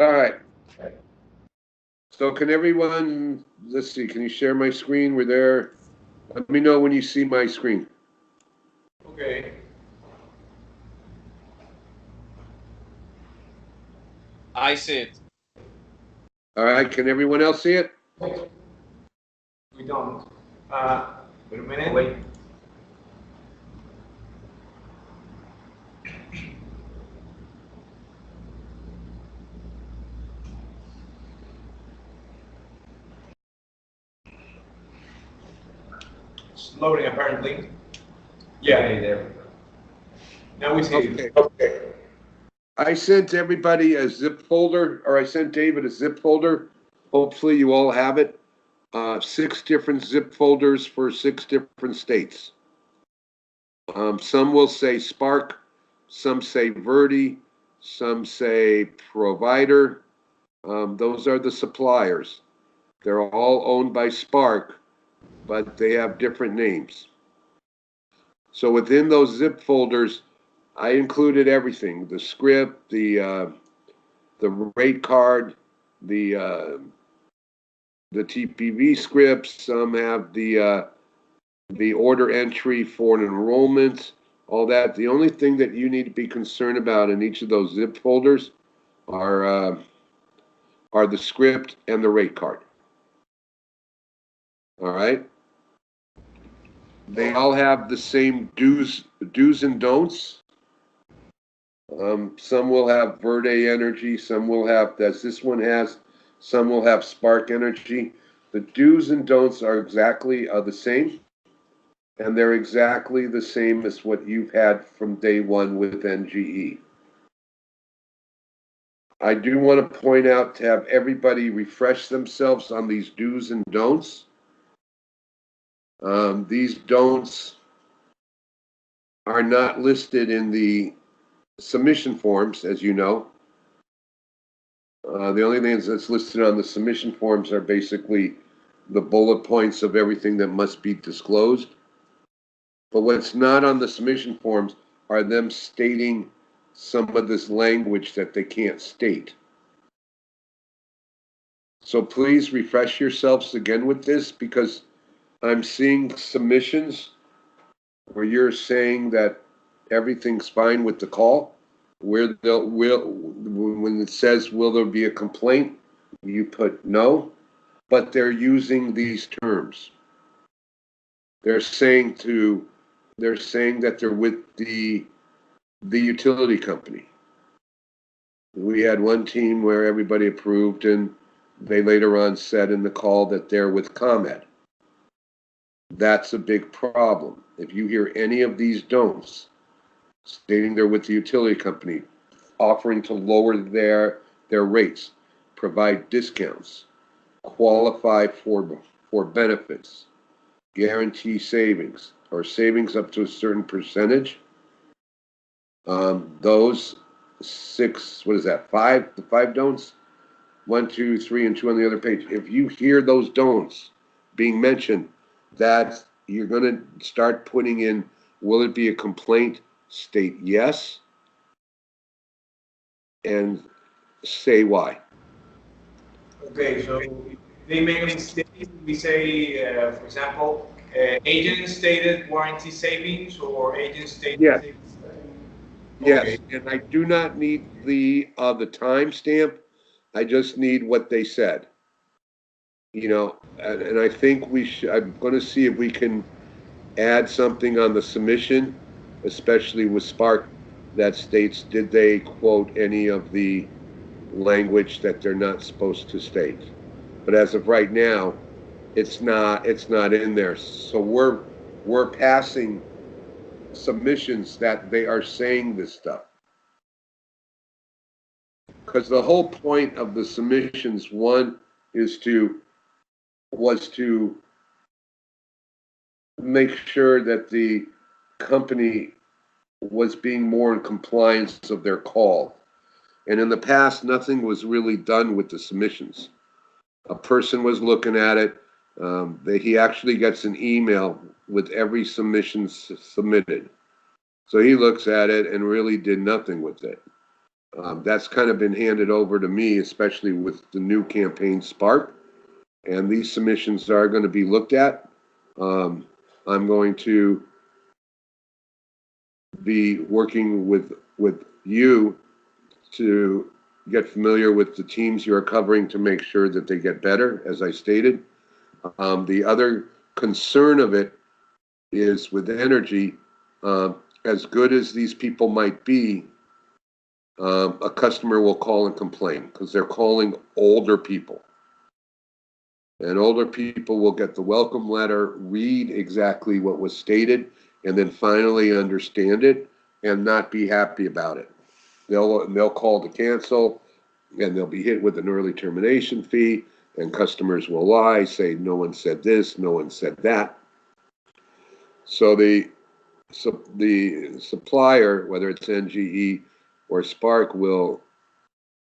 All right. So can everyone, let's see, can you share my screen? We're there. Let me know when you see my screen. Okay. I see it. All right, can everyone else see it? We don't. Wait a minute. Wait. It's loading apparently. Yeah, okay, there we go. Now we see it. Okay. I sent everybody a zip folder, or I sent David a zip folder. Hopefully you all have it. 6 different zip folders for 6 different states. Some will say Spark, some say Verdi, some say Provider. Those are the suppliers. They're all owned by Spark, but they have different names. So within those zip folders, I included everything: the script, the rate card, the TPV scripts. Some have the order entry for an enrollment, all that. The only thing that you need to be concerned about in each of those zip folders are the script and the rate card. All right. They all have the same do's and don'ts. Some will have Verde energy, some will have, as this one has, some will have Spark energy. The do's and don'ts are exactly the same, and they're exactly the same as what you've had from day one with NGE. I do want to point out to have everybody refresh themselves on these do's and don'ts. These don'ts are not listed in the submission forms, as you know. The only things that's listed on the submission forms are basically the bullet points of everything that must be disclosed. But what's not on the submission forms are them stating some of this language that they can't state. So please refresh yourselves again with this, because I'm seeing submissions where you're saying that everything's fine with the call, where when it says, will there be a complaint, you put no, but they're using these terms. They're saying that they're with the utility company. We had one team where everybody approved, and they later on said in the call that they're with ComEd. That's a big problem. If you hear any of these don'ts, stating they're with the utility company, offering to lower their rates, provide discounts, qualify for benefits, guarantee savings, or savings up to a certain percentage. Those 6, what is that, 5? The 5 don'ts, 1, 2, 3, and 2 on the other page. If you hear those don'ts being mentioned, that you're going to start putting in, will it be a complaint? State yes, and say why. Okay, so if they make a mistake, we say, for example, agent stated warranty savings or agent stated. Yes. Yes, Okay. and I do not need the timestamp. I just need what they said. You know, and I think we should. I'm going to see if we can add something on the submission, especially with Spark, that states, did they quote any of the language that they're not supposed to state. But as of right now, it's not in there. So we're passing submissions that they are saying this stuff. Because the whole point of the submissions, one, was to make sure that the company was being more in compliance of their call. And in the past, nothing was really done with the submissions. A person was looking at it. He actually gets an email with every submission submitted. So he looks at it and really did nothing with it. That's kind of been handed over to me, especially with the new campaign Spark. And these submissions are going to be looked at. I'm going to be working with you to get familiar with the teams you are covering to make sure that they get better, as I stated. The other concern of it is with energy, as good as these people might be, a customer will call and complain because they're calling older people. And older people will get the welcome letter, read exactly what was stated, and then finally understand it and not be happy about it. They'll call to cancel, and they'll be hit with an early termination fee, and customers will lie, say no one said this, no one said that. So the supplier, whether it's NGE or Spark, will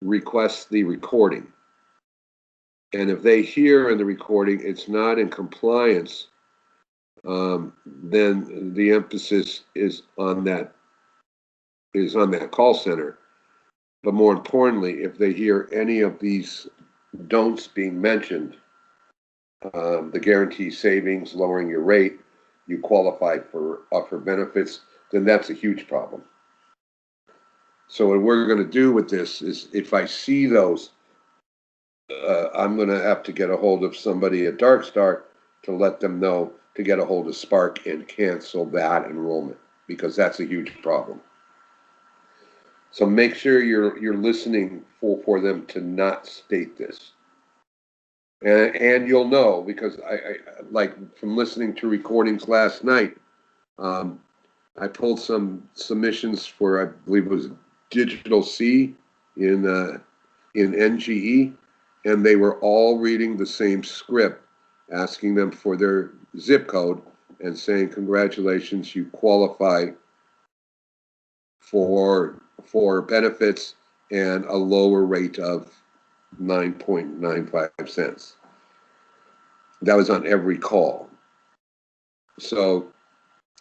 request the recording. And if they hear in the recording it's not in compliance, then the emphasis is on that call center. But more importantly, if they hear any of these don'ts being mentioned, the guarantee savings, lowering your rate, you qualify for offer benefits, then that's a huge problem. So what we're going to do with this is, if I see those, I'm going to have to get a hold of somebody at Darkstar to let them know to get a hold of Spark and cancel that enrollment, because that's a huge problem. So make sure you're listening for them to not state this. And you'll know, because I like from listening to recordings last night, I pulled some submissions for, I believe it was Digital C in NGE, and they were all reading the same script, asking them for their zip code and saying, congratulations, you qualify for benefits and a lower rate of 9.95 cents. That was on every call. So,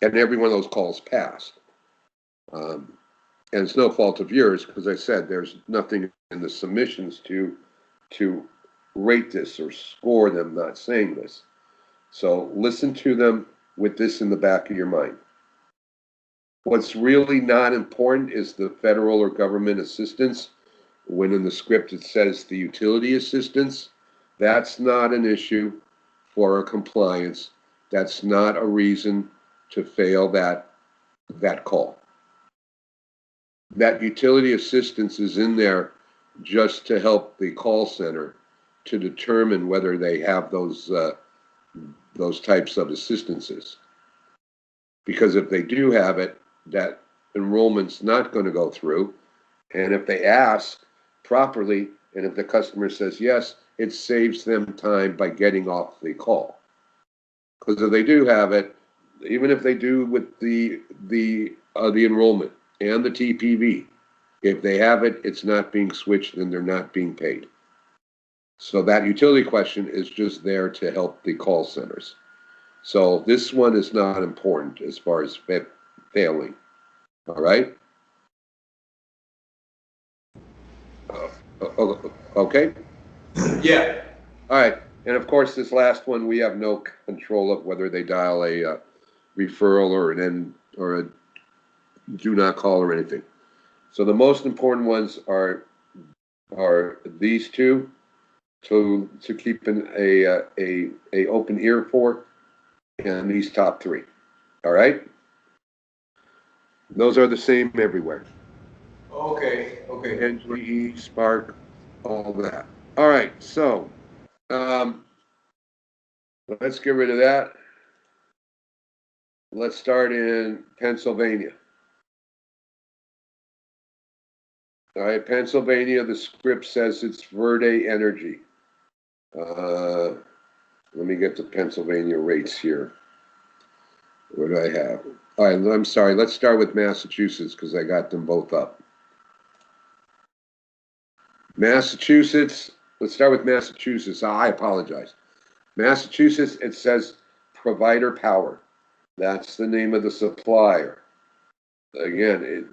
and every one of those calls passed. And it's no fault of yours, because I said there's nothing in the submissions to rate this or score them not saying this. So listen to them with this in the back of your mind. What's really not important is the federal or government assistance. When in the script it says the utility assistance, that's not an issue for a compliance. That's not a reason to fail that call. That utility assistance is in there just to help the call center to determine whether they have those types of assistances. Because if they do have it, that enrollment's not going to go through. And if they ask properly, and if the customer says yes, it saves them time by getting off the call. Because if they do have it, even if they do with the enrollment and the TPV, if they have it, it's not being switched and they're not being paid. So that utility question is just there to help the call centers. So this one is not important as far as failing. All right? Okay? Yeah. All right. And of course, this last one, we have no control of whether they dial a referral or a do not call or anything. So the most important ones are these two to keep a open ear for, and these top three. All right? Those are the same everywhere. Okay. NGE, Spark, all that. All right, so let's get rid of that. Let's start in Pennsylvania. All right, Pennsylvania, the script says it's Verde Energy. Let me get the Pennsylvania rates here. What do I have? All right, I'm sorry. Let's start with Massachusetts because I got them both up. Massachusetts, let's start with Massachusetts. I apologize. Massachusetts, it says Provider Power. That's the name of the supplier. Again,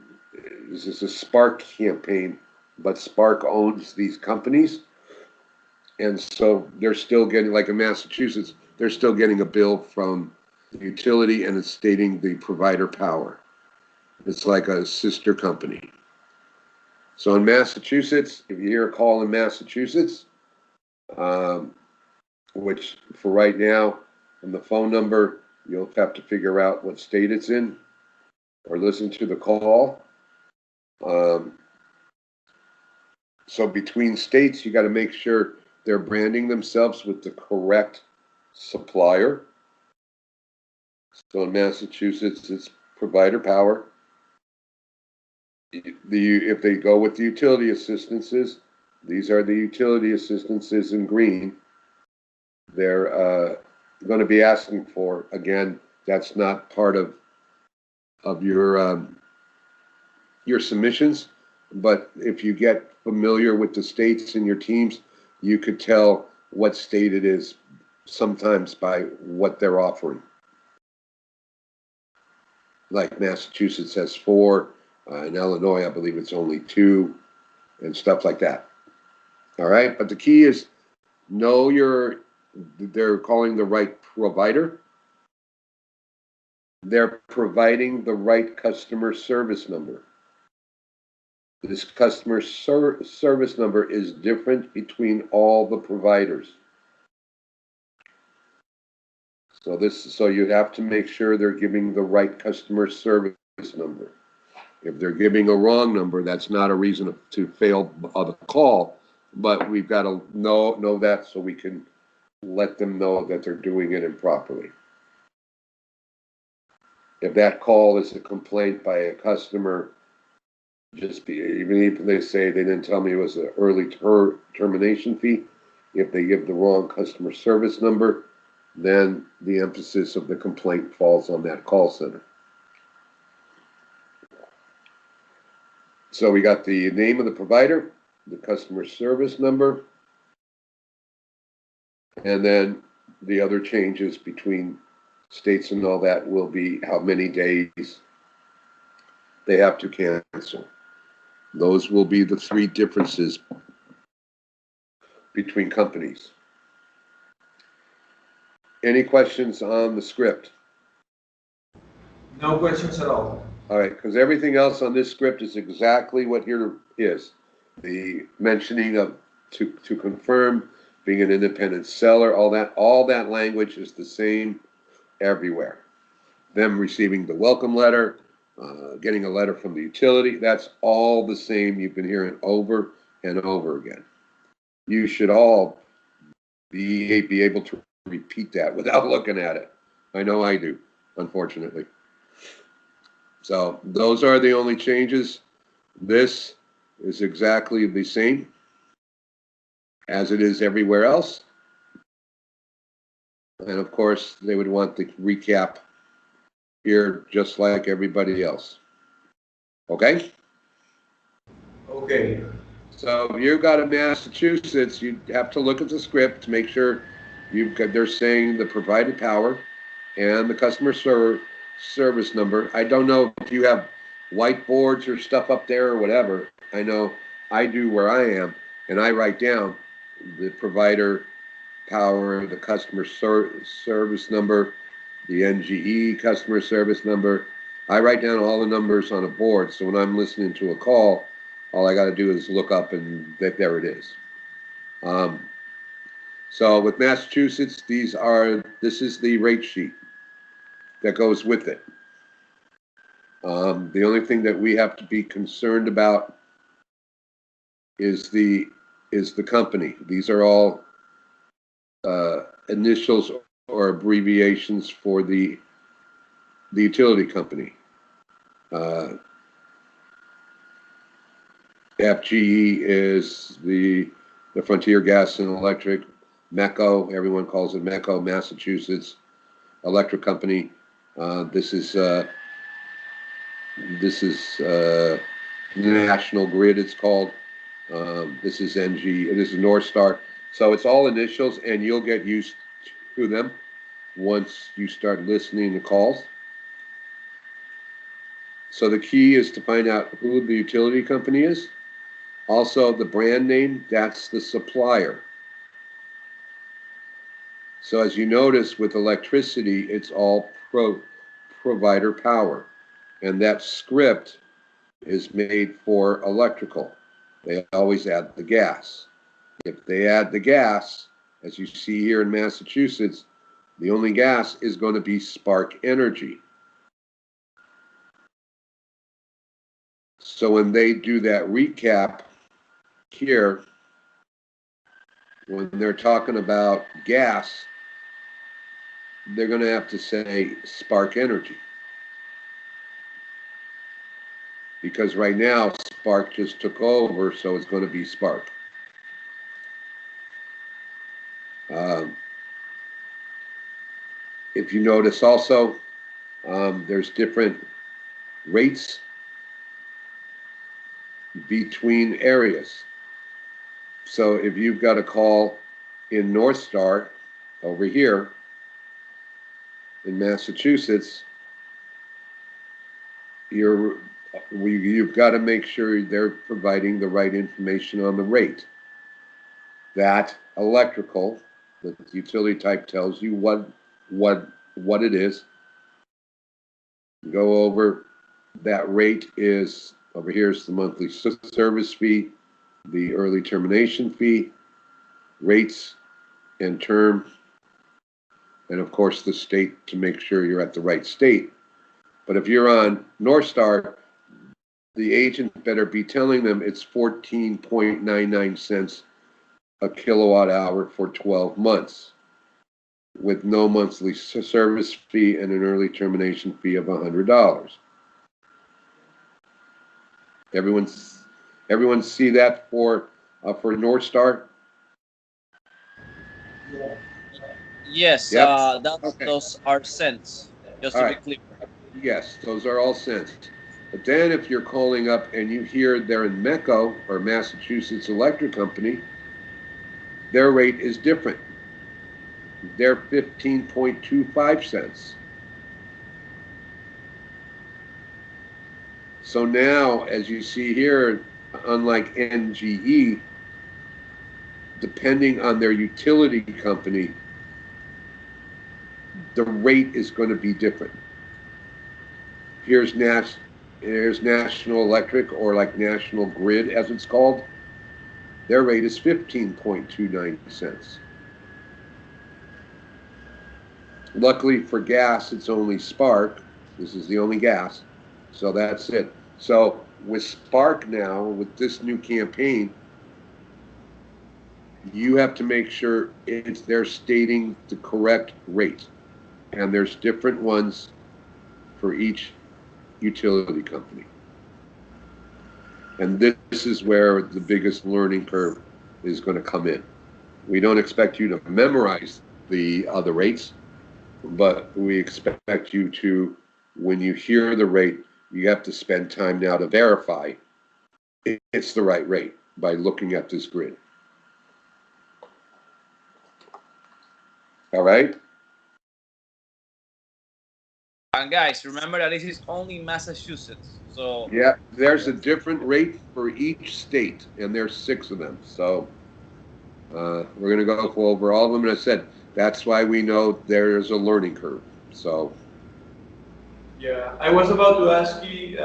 this is a Spark campaign, but Spark owns these companies. And so they're still getting, like in Massachusetts, they're still getting a bill from the utility and it's stating the provider power. It's like a sister company. So in Massachusetts, if you hear a call in Massachusetts, which for right now, from the phone number, you'll have to figure out what state it's in or listen to the call. So between states, you got to make sure they're branding themselves with the correct supplier. So in Massachusetts, it's provider power. If they go with the utility assistances, these are the utility assistances in green. They're going to be asking for, again, that's not part of your submissions, but if you get familiar with the states and your teams, you could tell what state it is sometimes by what they're offering. Like Massachusetts has 4, in Illinois, I believe it's only 2, and stuff like that. All right, but the key is know they're calling the right provider. They're providing the right customer service number. This customer service number is different between all the providers. So you have to make sure they're giving the right customer service number. If they're giving a wrong number, that's not a reason to fail the call, but we've got to know that so we can let them know that they're doing it improperly. If that call is a complaint by a customer, even if they say they didn't tell me it was an early termination fee, if they give the wrong customer service number, then the emphasis of the complaint falls on that call center. So we got the name of the provider, the customer service number, and then the other changes between states and all that will be how many days they have to cancel. Those will be the 3 differences between companies. Any questions on the script? No questions at all. All right, because everything else on this script is exactly what here is. The mentioning of to confirm, being an independent seller, all that language is the same everywhere. Them receiving the welcome letter, getting a letter from the utility, that's all the same. You've been hearing over and over again. You should all be able to repeat that without looking at it. I know I do, unfortunately. So those are the only changes. This is exactly the same as it is everywhere else. And of course, they would want the recap here just like everybody else. Okay? Okay. So if you've got a Massachusetts, you have to look at the script to make sure they're saying the provided power and the customer service number. I don't know if you have whiteboards or stuff up there or whatever. I know I do where I am, and I write down the provider power, the customer service number, the NGE customer service number. I write down all the numbers on a board, so when I'm listening to a call, all I got to do is look up and there it is. So with Massachusetts, this is the rate sheet that goes with it. The only thing that we have to be concerned about is the company. These are all initials or abbreviations for the utility company. FGE is the Frontier Gas and Electric. MECO, everyone calls it MECO, Massachusetts Electric Company. This is National Grid, it's called. This is NG, this is North Star. So it's all initials, and you'll get used to them once you start listening to calls. So the key is to find out who the utility company is. Also, the brand name, that's the supplier. So as you notice with electricity, it's all provider power. And that script is made for electrical. They always add the gas. If they add the gas, as you see here in Massachusetts, the only gas is going to be spark energy. So when they do that recap here, when they're talking about gas, they're going to have to say spark energy. Because right now, spark just took over, so it's going to be spark. If you notice also, there's different rates between areas. So if you've got a call in North Star over here in Massachusetts, you've got to make sure they're providing the right information on the rate. That electrical, the utility type tells you what it is. Go over that rate is over here is the monthly service fee, the early termination fee, rates and term, and of course the state to make sure you're at the right state. But if you're on North Star, the agent better be telling them it's 14.99 cents a kilowatt hour for 12 months with no monthly service fee and an early termination fee of $100. Everyone see that for North Star? Yes, Yep. Okay. those are cents, just All to be right. clear. Yes, those are all cents. But then if you're calling up and you hear they're in MECO or Massachusetts Electric Company, their rate is different. They're 15.25 cents. So now, as you see here, unlike NGE, depending on their utility company, the rate is going to be different. Here's National Electric, or like National Grid as it's called. Their rate is 15.29 cents. Luckily for gas, it's only Spark. This is the only gas. So that's it. So with Spark now, with this new campaign, you have to make sure they're stating the correct rate. And there's different ones for each utility company. And this is where the biggest learning curve is going to come in. We don't expect you to memorize the other rates, but we expect you to, when you hear the rate, you have to spend time now to verify it's the right rate by looking at this grid. All right? And guys, remember that this is only Massachusetts. So Yeah, there's a different rate for each state, and there's 6 of them. So we're going to go over all of them. And I said, that's why we know there's a learning curve. So. Yeah, I was about to ask you,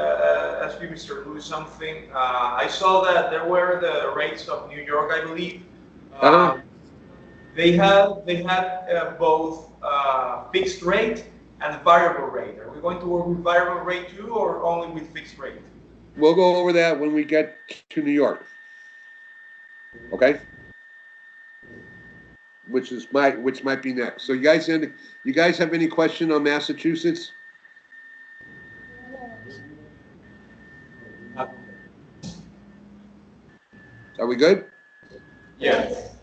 Mr. Lewis, something. I saw that there were the rates of New York, I believe. They had both fixed rate and variable rate. Are we going to work with variable rate too, or only with fixed rate? We'll go over that when we get to New York. Okay? Which might be next. So you guys have any question on Massachusetts? Are we good? Yes.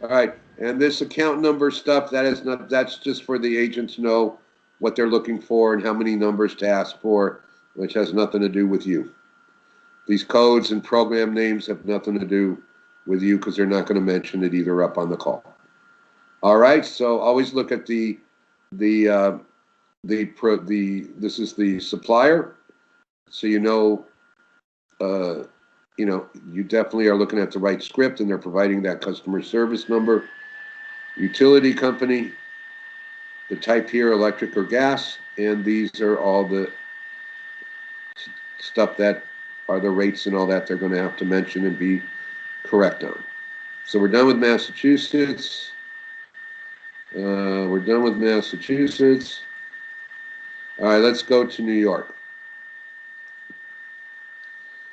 All right. And this account number stuff, that's just for the agent to know what they're looking for and how many numbers to ask for, which has nothing to do with you. These codes and program names have nothing to do with you because they're not going to mention it either up on the call. All right. So always look at this is the supplier, so you know, you definitely are looking at the right script, and they're providing that customer service number. Utility company, the type here, electric or gas, and these are all the stuff that are the rates and all that they're going to have to mention and be correct on. So we're done with Massachusetts. We're done with Massachusetts. All right, let's go to New York.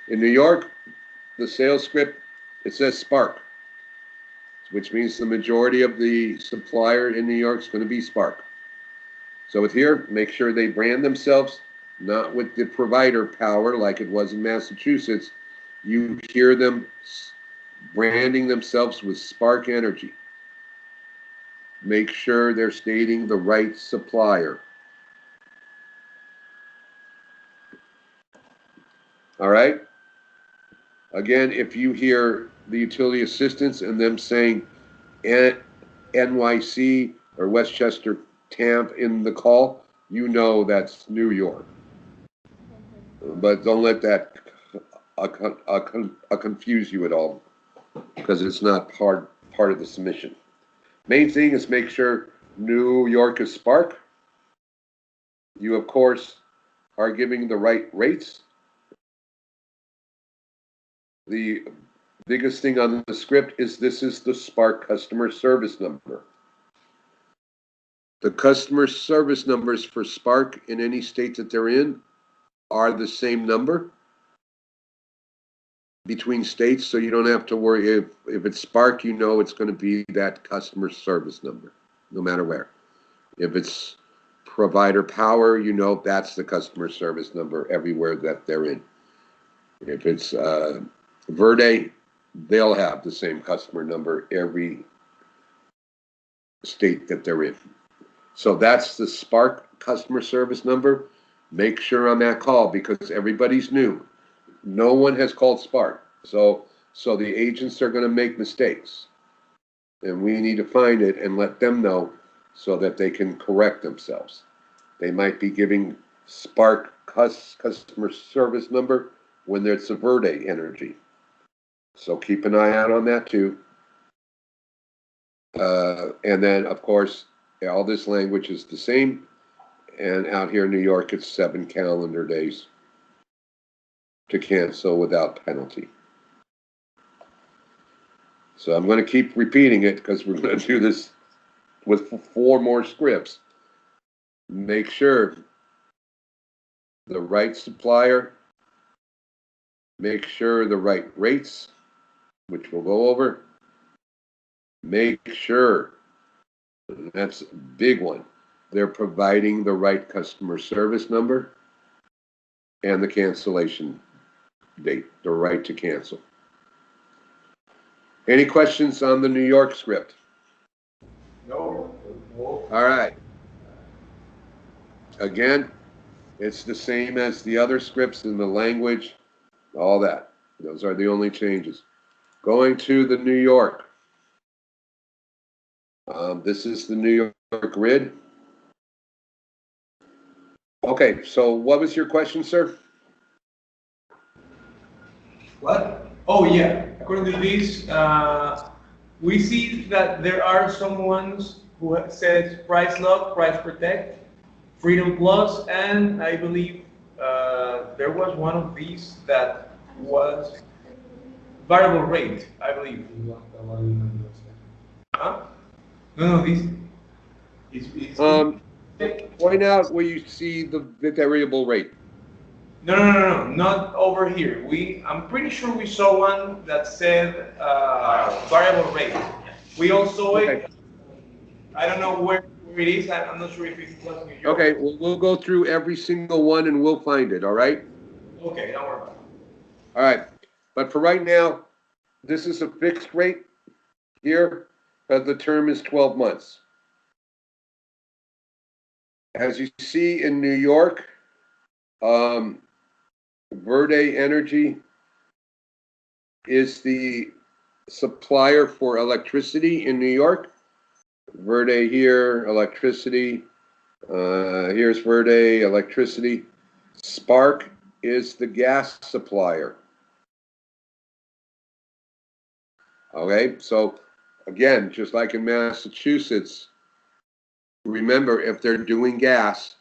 In New York, the sales script, it says Spark, which means the majority of the supplier in New York is going to be Spark. So with here, make sure they brand themselves, not with the provider power like it was in Massachusetts. You hear them branding themselves with Spark Energy. Make sure they're stating the right supplier. All right? Again, if you hear the utility assistants and them saying NYC or Westchester TAMP in the call, you know that's New York. But don't let that confuse you at all, because it's not part of the submission. Main thing is make sure New York is Spark. You, of course, are giving the right rates. The biggest thing on the script is this is the Spark customer service number. The customer service numbers for Spark in any state that they're in are the same number between states, so you don't have to worry. If it's Spark, you know it's going to be that customer service number, no matter where. If it's provider power, you know that's the customer service number everywhere that they're in. If it's Verde, they'll have the same customer number every state that they're in. So that's the Spark customer service number. Make sure on that call, because everybody's new. No one has called Spark. So the agents are going to make mistakes. And we need to find it and let them know so that they can correct themselves. They might be giving Spark customer service number when it's a Verde Energy. So keep an eye out on that too. And then, of course, all this language is the same. And out here in New York, it's 7 calendar days to cancel without penalty. So I'm going to keep repeating it because we're going to do this with 4 more scripts. Make sure the right supplier, make sure the right rates, which we'll go over. Make sure, and that's a big one, they're providing the right customer service number and the cancellation date, the right to cancel. Any questions on the New York script? No. All right. Again, it's the same as the other scripts in the language, all that. Those are the only changes. Going to the New York. This is the New York grid. Okay, so what was your question, sir? What? Oh, yeah. According to this, we see that there are some ones who says price lock, price protect, freedom plus, and I believe there was one of these that was variable rate, I believe. Huh? No, this is Point out where you see the variable rate. No, not over here. I'm pretty sure we saw one that said variable rate. We also saw it. I don't know where it is. I'm not sure if it's plus New York. Okay, well, we'll go through every single one and we'll find it, all right? Okay, don't worry about it. All right, but for right now, this is a fixed rate here, but the term is 12 months. As you see in New York, Verde Energy is the supplier for electricity in New York. Verde here, electricity. Here's Verde, electricity. Spark is the gas supplier. Okay, so again, just like in Massachusetts, remember, if they're doing gas,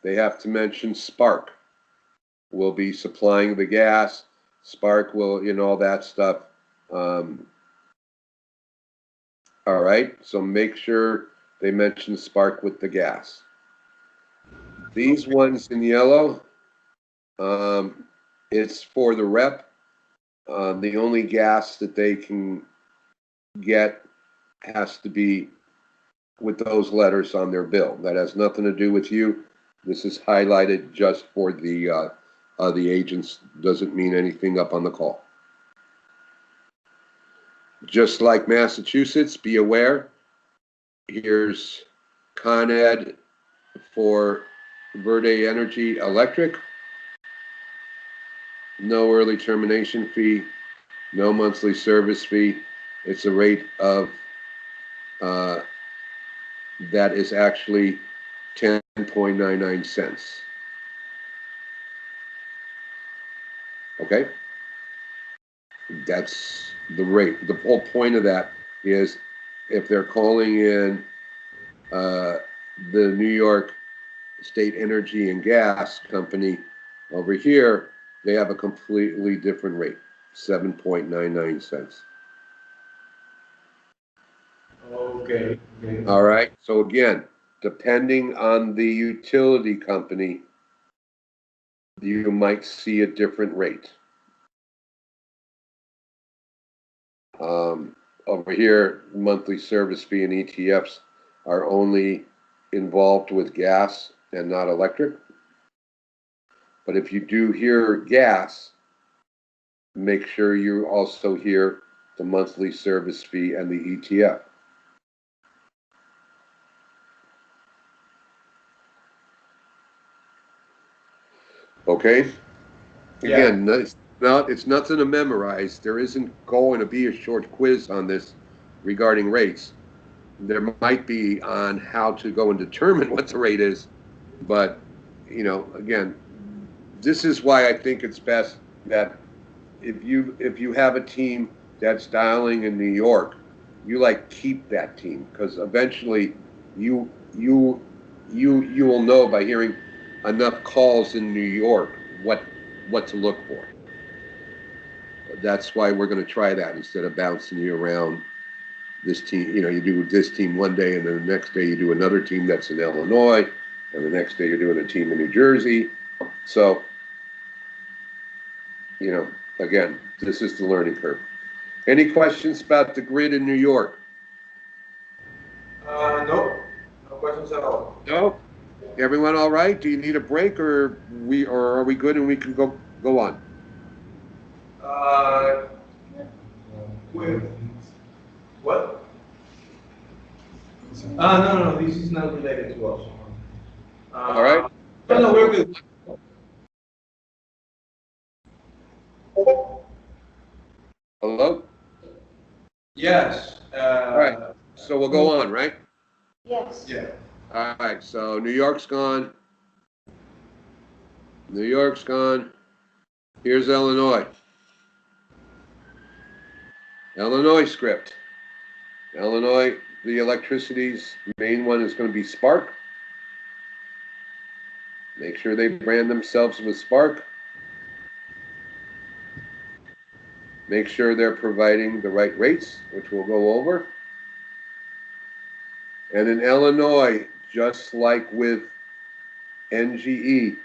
they have to mention Spark. Will be supplying the gas. Spark will, all that stuff. All right, so make sure they mention Spark with the gas. These ones in yellow, it's for the rep. The only gas that they can get has to be with those letters on their bill. That has nothing to do with you. This is highlighted just for the agents. Doesn't mean anything up on the call. Just like Massachusetts, be aware. Here's Con Ed for Verde Energy Electric. No early termination fee, no monthly service fee. It's a rate of that is actually 10.99 cents. Okay? That's the rate. The whole point of that is if they're calling in the New York State Energy and Gas Company over here, they have a completely different rate, 7.99 cents. Okay. All right. So again, depending on the utility company, you might see a different rate. Over here, monthly service fee and ETFs are only involved with gas and not electric. But if you do hear gas, make sure you also hear the monthly service fee and the ETF. Okay? Again, it's nothing to memorize. There isn't going to be a short quiz on this regarding rates. There might be on how to go and determine what the rate is, but again, this is why I think it's best that if you have a team that's dialing in New York, you keep that team, because eventually you will know by hearing enough calls in New York what to look for. That's why we're going to try that instead of bouncing you around this team. You do this team one day, and then the next day you do another team that's in Illinois, and the next day you're doing a team in New Jersey. So, again, this is the learning curve. Any questions about the grid in New York? No questions at all. No? Everyone all right? Do you need a break, or are we good and we can go on? What? No, this is not related to us. All right. No, we're good. Hello? Yes. All right. So we'll go on, right? Yes. Yeah. All right. So New York's gone. New York's gone. Here's Illinois. Illinois script. Illinois, the electricity's main one is going to be Spark. Make sure they brand themselves with Spark. Make sure they're providing the right rates, which we'll go over. And in Illinois, just like with NGE,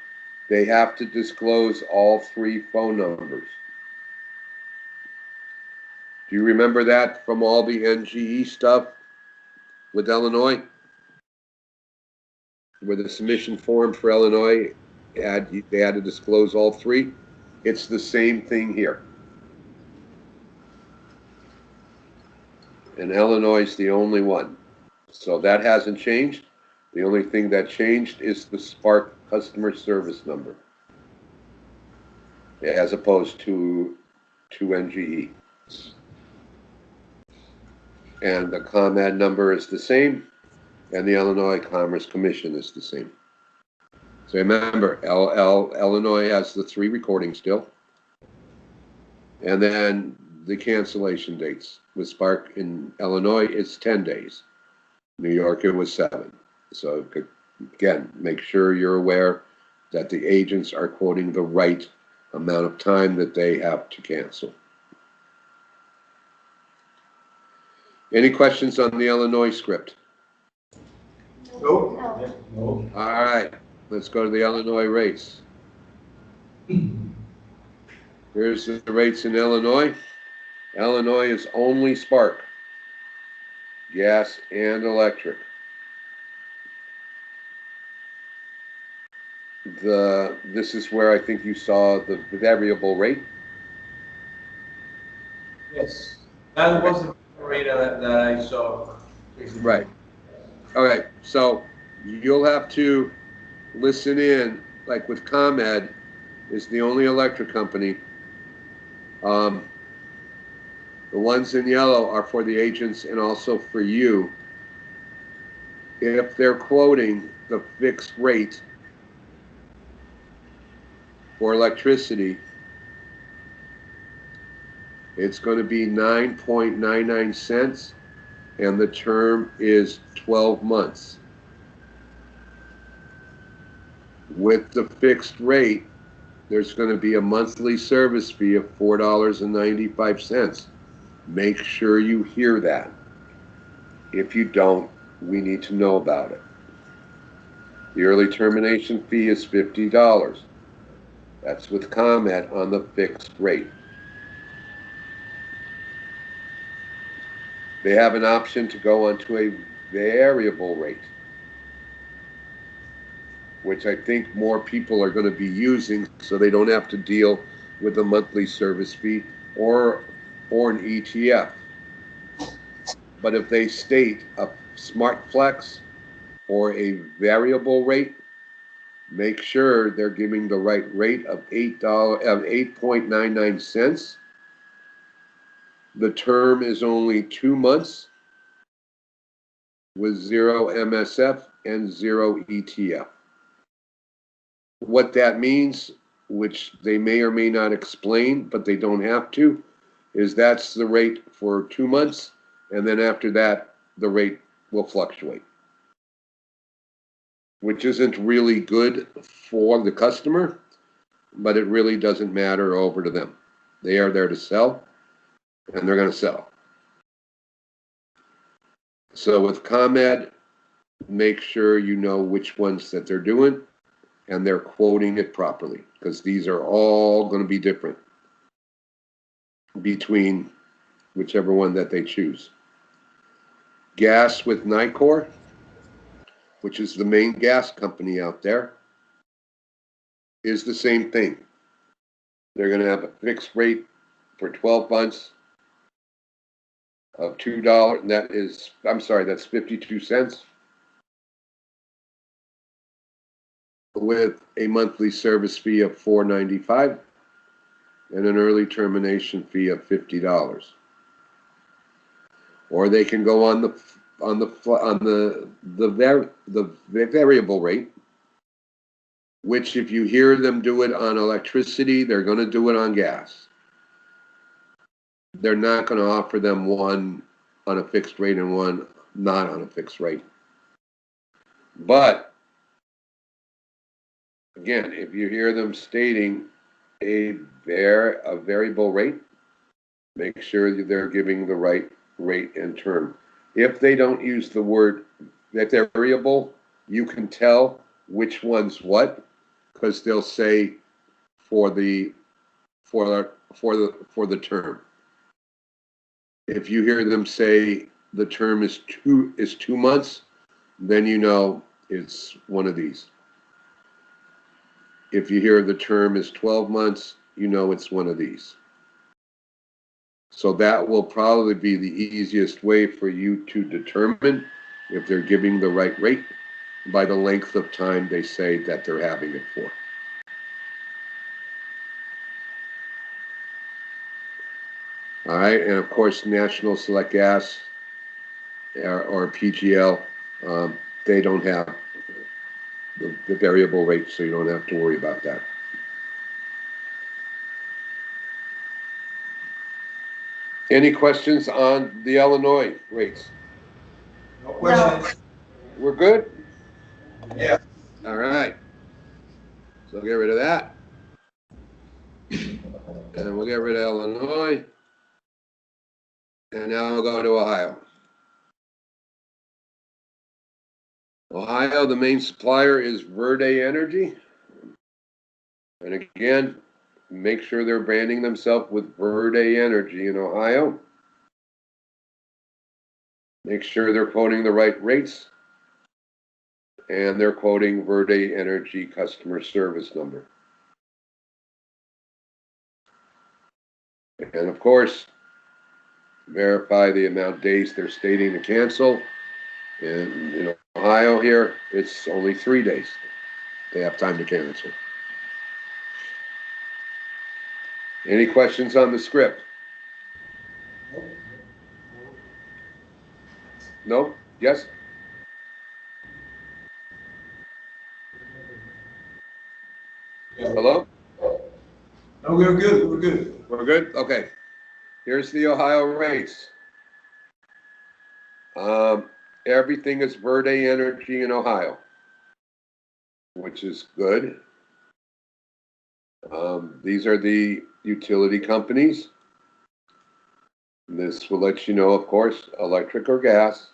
they have to disclose all 3 phone numbers. Do you remember that from all the NGE stuff with Illinois? Where the submission form for Illinois, they had to disclose all 3. It's the same thing here. And Illinois is the only one. So that hasn't changed. The only thing that changed is the Spark customer service number, as opposed to NGE. And the ComEd number is the same, and the Illinois Commerce Commission is the same. So remember, Illinois has the 3 recordings still. And then the cancellation dates. With Spark in Illinois, it's 10 days. New York, it was 7. So again, make sure you're aware that the agents are quoting the right amount of time that they have to cancel. Any questions on the Illinois script? Nope. No. All right, let's go to the Illinois rates. Here's the rates in Illinois. Illinois is only Spark, gas and electric. This is where I think you saw the variable rate. Yes. That was the rate that I saw. Right. All right, so you'll have to listen in, like with ComEd is the only electric company. The ones in yellow are for the agents and also for you. If they're quoting the fixed rate for electricity, it's going to be 9.99 cents, and the term is 12 months. With the fixed rate, there's going to be a monthly service fee of $4.95. Make sure you hear that. If you don't, we need to know about it. The early termination fee is $50. That's with ComEd on the fixed rate. They have an option to go onto a variable rate, which I think more people are going to be using so they don't have to deal with a monthly service fee or an ETF. But if they state a smart flex or a variable rate, make sure they're giving the right rate of $8.99 cents. The term is only 2 months with 0 MSF and 0 ETF. What that means, which they may or may not explain, but they don't have to, is that's the rate for 2 months, and then after that, the rate will fluctuate, which isn't really good for the customer, but it really doesn't matter over to them. They are there to sell, and they're going to sell. So with ComEd, make sure you know which ones that they're doing, and they're quoting it properly, because these are all going to be different between whichever one that they choose. Gas with Nicor, which is the main gas company out there, is the same thing. They're going to have a fixed rate for 12 months of $2, and that's 52 cents, with a monthly service fee of $4.95 and an early termination fee of $50. Or they can go on the variable rate, which if you hear them do it on electricity, they're going to do it on gas. They're not going to offer them one on a fixed rate and one not on a fixed rate. But again, if you hear them stating a variable rate, make sure that they're giving the right rate and term. If they don't use the word that they're variable, you can tell which one's what, because they'll say for the term. If you hear them say the term is 2 months, then you know it's one of these. If you hear the term is 12 months, you know it's one of these. So that will probably be the easiest way for you to determine if they're giving the right rate by the length of time they say that they're having it for. All right, and of course, National Select Gas or PGL, they don't have the variable rate, so you don't have to worry about that. Any questions on the Illinois rates? No questions. We're good? Yeah. All right. So get rid of that. And we'll get rid of Illinois. And now we'll go to Ohio. Ohio, the main supplier is Verde Energy. And again, make sure they're branding themselves with Verde Energy in Ohio. Make sure they're quoting the right rates. And they're quoting Verde Energy customer service number. And of course, verify the amount of days they're stating to cancel. And in Ohio here, it's only 3 days. They have time to cancel. Any questions on the script? No? Yes? Hello? No, we're good. We're good. We're good? Okay. Here's the Ohio rates. Everything is Verde Energy in Ohio, which is good. These are the utility companies. This will let you know, of course, electric or gas.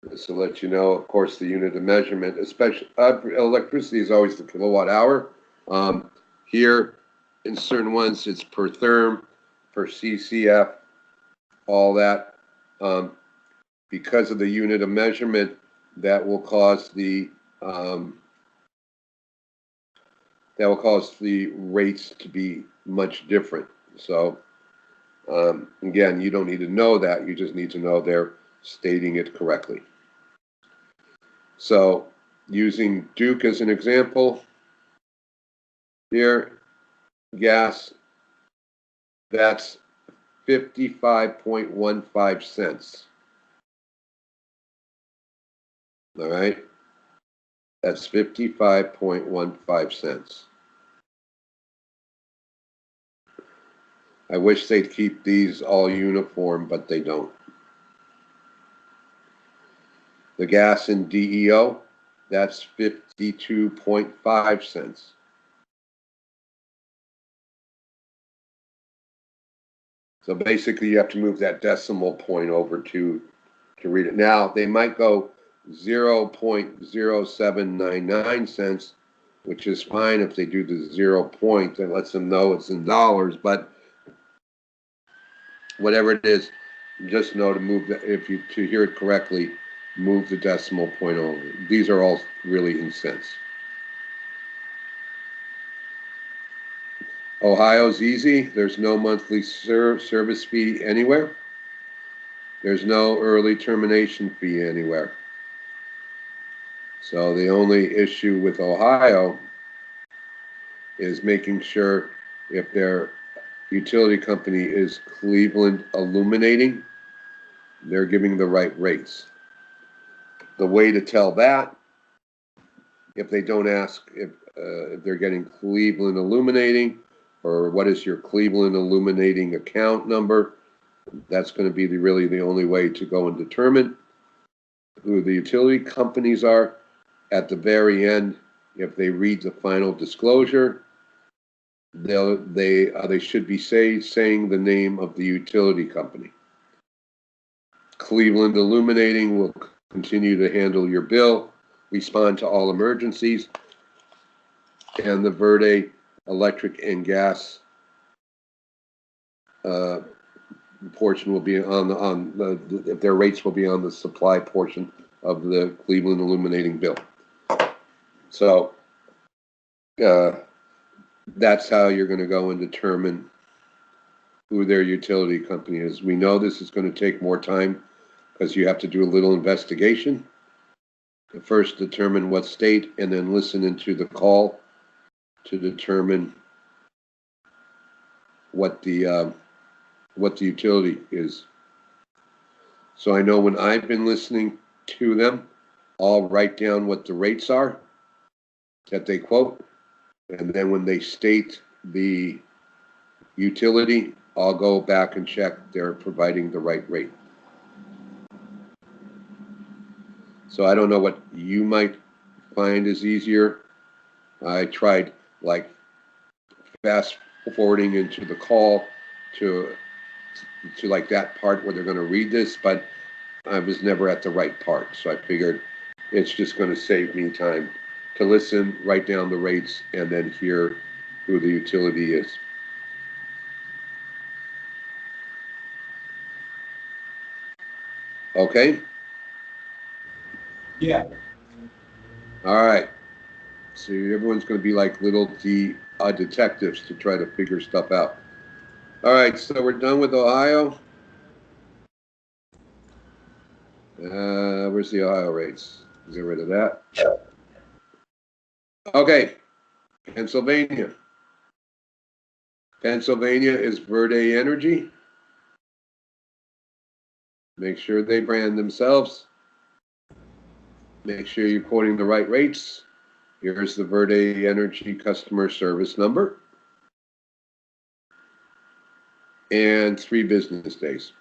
This will let you know, of course, the unit of measurement, especially electricity is always the kilowatt hour. Here, in certain ones, it's per therm, per CCF, all that. Because of the unit of measurement, that will cause the rates to be much different. So again, you don't need to know that. You just need to know they're stating it correctly. So using Duke as an example, here, gas, that's 55.15 cents. All right? That's 55.15 cents. I wish they'd keep these all uniform, but they don't. The gas in DEO, that's 52.5 cents. So basically you have to move that decimal point over to read it. Now, they might go 0.0799 cents, which is fine if they do the 0 point. That lets them know it's in dollars, but whatever it is, just know to move that, to hear it correctly, move the decimal point over. These are all really in cents. Ohio's easy. There's no monthly service fee anywhere. There's no early termination fee anywhere. So the only issue with Ohio is making sure if their utility company is Cleveland Illuminating, they're giving the right rates. The way to tell that, if they don't ask if they're getting Cleveland Illuminating, or what is your Cleveland Illuminating account number, that's going to be really the only way to go and determine who the utility companies are. At the very end, if they read the final disclosure, they should be saying the name of the utility company. Cleveland Illuminating will continue to handle your bill, respond to all emergencies, and the Verde electric and gas portion will be if their rates will be on the supply portion of the Cleveland Illuminating bill. So that's how you're going to go and determine who their utility company is. We know this is going to take more time because you have to do a little investigation to first determine what state and then listen into the call to determine what the utility is. So I know when I've been listening to them, all write down what the rates are that they quote. And then when they state the utility, I'll go back and check they're providing the right rate. So I don't know what you might find is easier. I tried like fast forwarding into the call to like that part where they're going to read this, but I was never at the right part. So I figured it's just going to save me time to listen, write down the rates, and then hear who the utility is. Okay? Yeah. All right. So everyone's going to be like little detectives to try to figure stuff out. All right, so we're done with Ohio. Where's the Ohio rates? Get rid of that. Okay, Pennsylvania. Pennsylvania is Verde Energy. Make sure they brand themselves. Make sure you're quoting the right rates. Here's the Verde Energy customer service number. And 3 business days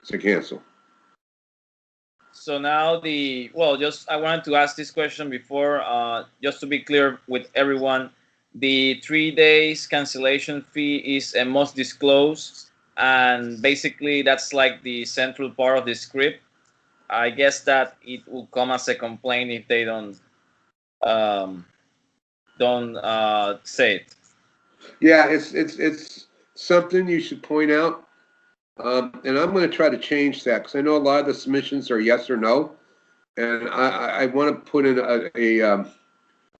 to cancel. So now I wanted to ask this question before, just to be clear with everyone. The 3 days cancellation fee is a must disclose, and basically that's like the central part of the script. I guess that it will come as a complaint if they don't say it. Yeah, it's something you should point out. And I'm going to try to change that because I know a lot of the submissions are yes or no. And I want to put in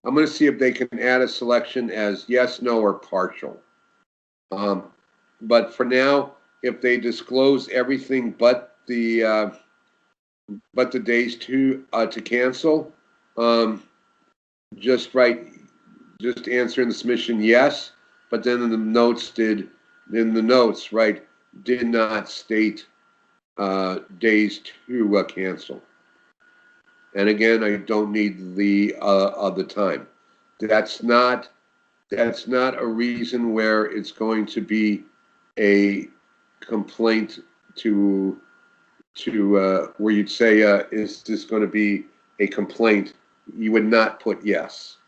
I'm going to see if they can add a selection as yes, no, or partial. But for now, if they disclose everything but the days to cancel, just answer in the submission yes, but then in the notes did not state days to cancel. And again, I don't need the time. That's not a reason where it's going to be a complaint to where you'd say, is this going to be a complaint? You would not put yes.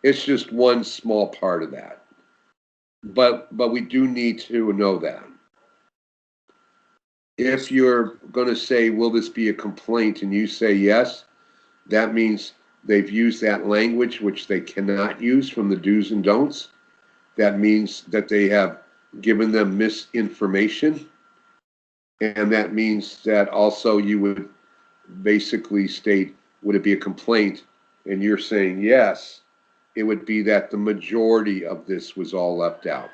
It's just one small part of that. But we do need to know that. If you're going to say, will this be a complaint, and you say yes, that means they've used that language, which they cannot use from the do's and don'ts. That means that they have given them misinformation. And that means that also you would basically state, would it be a complaint? And you're saying yes, it would be that the majority of this was all left out.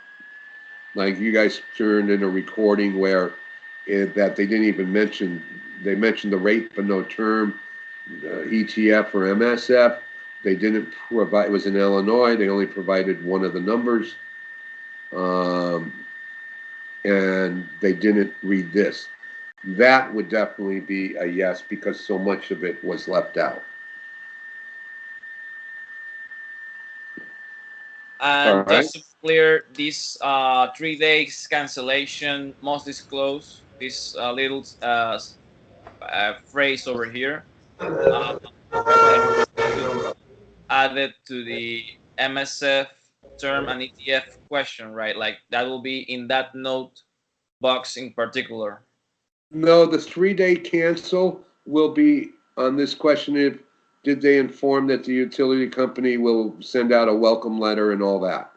Like you guys turned in a recording where that they didn't even mention, they mentioned the rate but no term, ETF or MSF. They didn't provide, it was in Illinois, they only provided one of the numbers. And they didn't read this. That would definitely be a yes because so much of it was left out. And just to be clear, this 3 days cancellation must disclose this little phrase over here added to the MSF term and ETF question, right? Like that will be in that note box in particular. No, the 3-day cancel will be on this question. If did they inform that the utility company will send out a welcome letter and all that?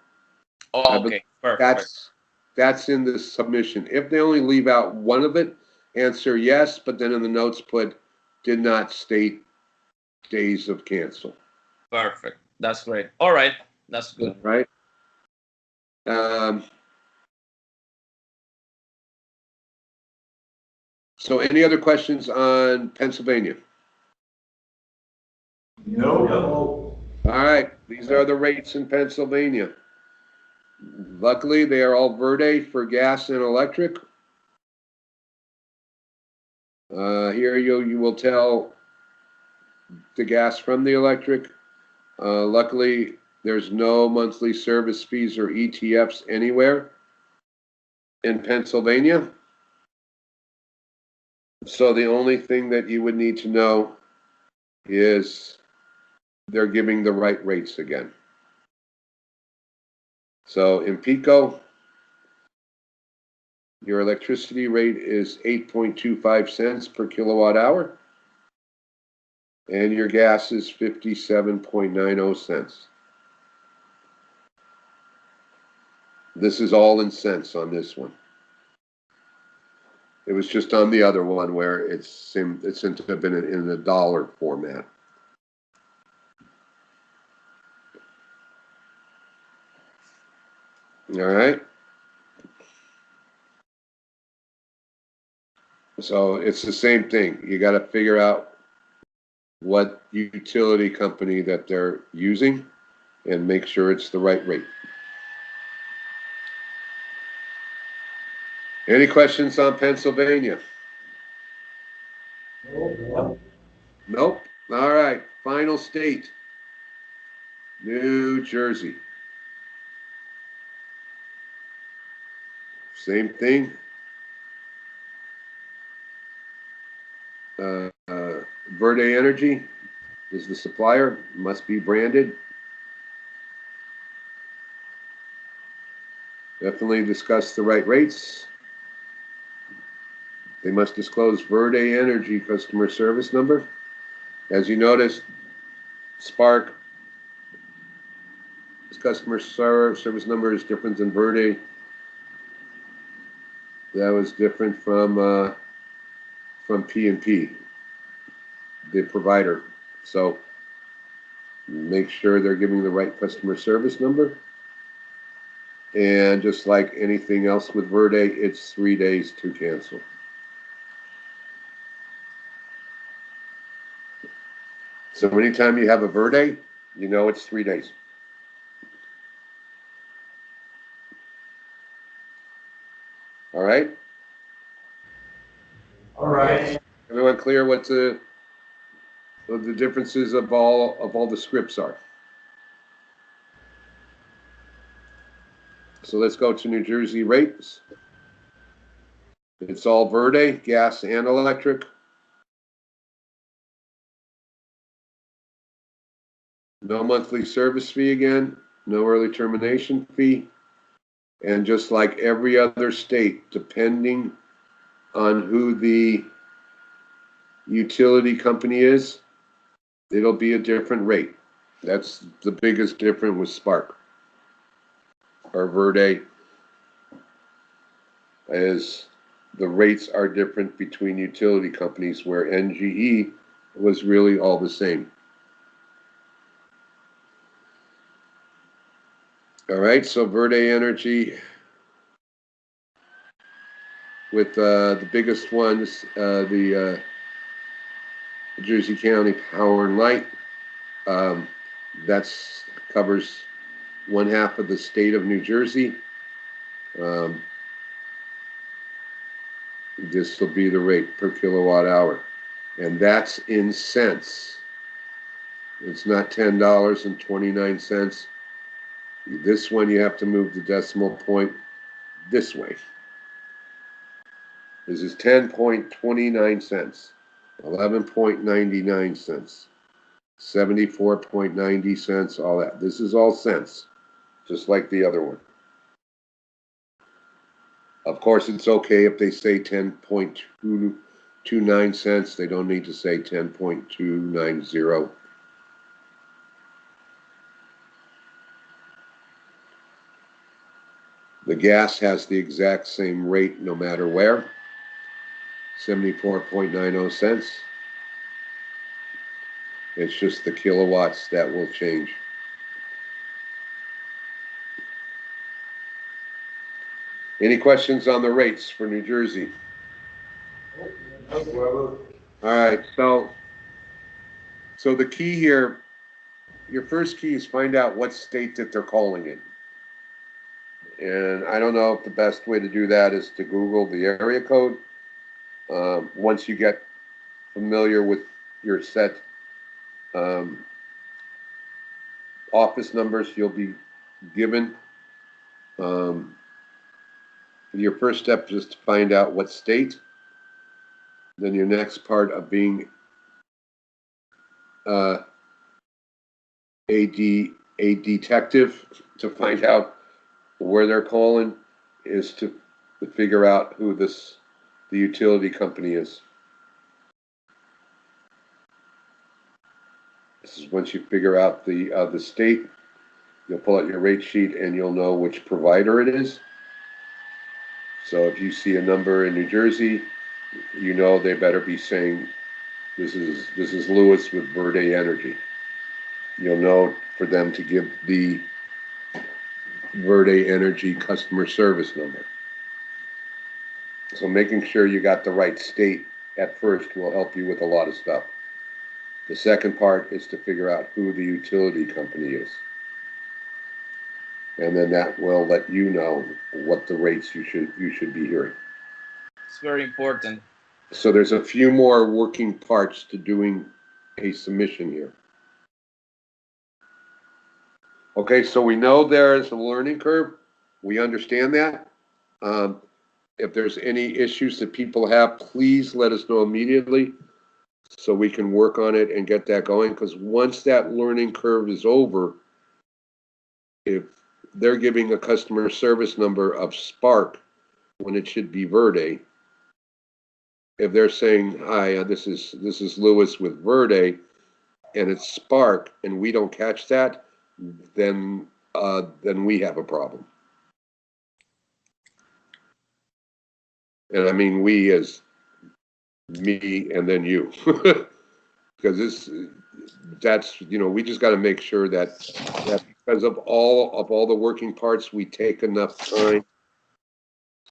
Oh, okay, perfect. That's in the submission. If they only leave out one of it, answer yes, but then in the notes put did not state days of cancel. Perfect. That's great. All right, that's good. Right. So any other questions on Pennsylvania? No. All right, these are the rates in Pennsylvania. Luckily, they are all Verde for gas and electric. Here you will tell the gas from the electric. Luckily, there's no monthly service fees or ETFs anywhere in Pennsylvania. So the only thing that you would need to know is they're giving the right rates again. So in Pico, your electricity rate is 8.25 cents per kilowatt hour, and your gas is 57.90 cents. This is all in cents on this one. It was just on the other one where it seemed to have been in a dollar format. All right. So it's the same thing. You got to figure out what utility company that they're using and make sure it's the right rate. Any questions on Pennsylvania? Nope. All right. Final state. New Jersey. Same thing. Verde Energy is the supplier. Must be branded. Definitely discuss the right rates. They must disclose Verde Energy customer service number. As you noticed, Spark customer service number is different than Verde. That was different from P&P, the provider. So make sure they're giving the right customer service number. And just like anything else with Verde, it's 3 days to cancel. So anytime you have a Verde, you know it's 3 days. All right? All right. Everyone clear what the differences of all the scripts are? So let's go to New Jersey rates. It's all Verde, gas and electric. No monthly service fee again, no early termination fee. And just like every other state, depending on who the utility company is, it'll be a different rate. That's the biggest difference with Spark or Verde, is the rates are different between utility companies, where NGE was really all the same. All right, so Verde Energy, with the biggest ones, the Jersey County Power and Light, that's covers 1/2 of the state of New Jersey. This will be the rate per kilowatt hour, and that's in cents. It's not $10.29. This one you have to move the decimal point this way. This is 10.29 cents, 11.99 cents, 74.90 cents, all that. This is all cents, just like the other one. Of course, it's okay if they say 10.29 cents. They don't need to say 10.290. The gas has the exact same rate no matter where, 74.90 cents. It's just the kilowatts that will change. Any questions on the rates for New Jersey? All right, so the key here, your first key is find out what state that they're calling in. And I don't know if the best way to do that is to Google the area code, Once you get familiar with your set office numbers you'll be given, your first step is to find out what state. Then your next part of being a detective to find out where they're calling is to figure out who the utility company is. This is once you figure out the state, you'll pull out your rate sheet and you'll know which provider it is. So if you see a number in New Jersey, you know they better be saying this is Lewis with Verde Energy. You'll know for them to give the Verde Energy customer service number. So making sure you got the right state at first will help you with a lot of stuff. The second part is to figure out who the utility company is. And then that will let you know what the rates you should be hearing. It's very important. So there's a few more working parts to doing a submission here. Okay, so we know there is a learning curve. We understand that. If there's any issues that people have, please let us know immediately so we can work on it and get that going. Because once that learning curve is over, if they're giving a customer service number of Spark when it should be Verde, if they're saying, hi, this is Lewis with Verde, and it's Spark, and we don't catch that, then we have a problem. And I mean we as me and then you, because that's we just got to make sure that because of all the working parts, we take enough time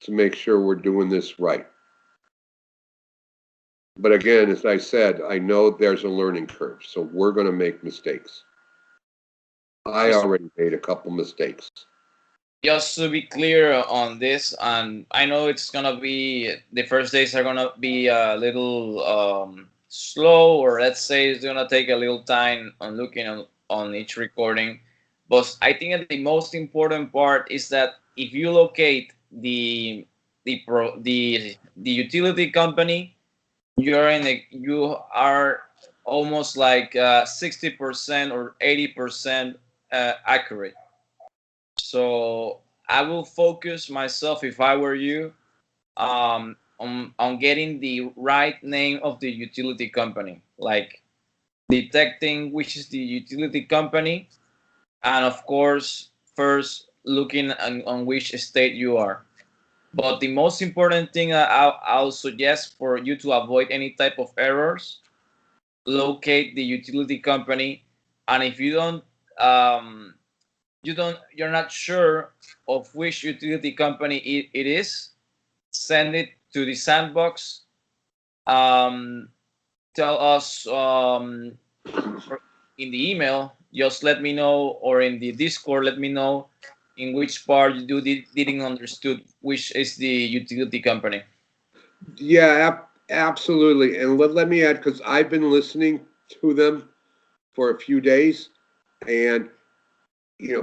to make sure we're doing this right. But again, as I said, I know there's a learning curve, so we're going to make mistakes. I already made a couple mistakes. Just to be clear on this, and I know it's gonna be the first days are gonna be a little slow, or let's say it's gonna take a little time on looking on each recording. But I think that the most important part is that if you locate the utility company, you are almost like 60% or 80% accurate. So I will focus myself, if I were you, on getting the right name of the utility company, like detecting which is the utility company, and of course, first looking on which state you are. But the most important thing I'll suggest for you to avoid any type of errors, locate the utility company, and if you don't you're not sure of which utility company it is, send it to the sandbox. Tell us in the email, just let me know, or in the Discord, let me know in which part you didn't understood which is the utility company. Yeah, absolutely. And let me add, because I've been listening to them for a few days, and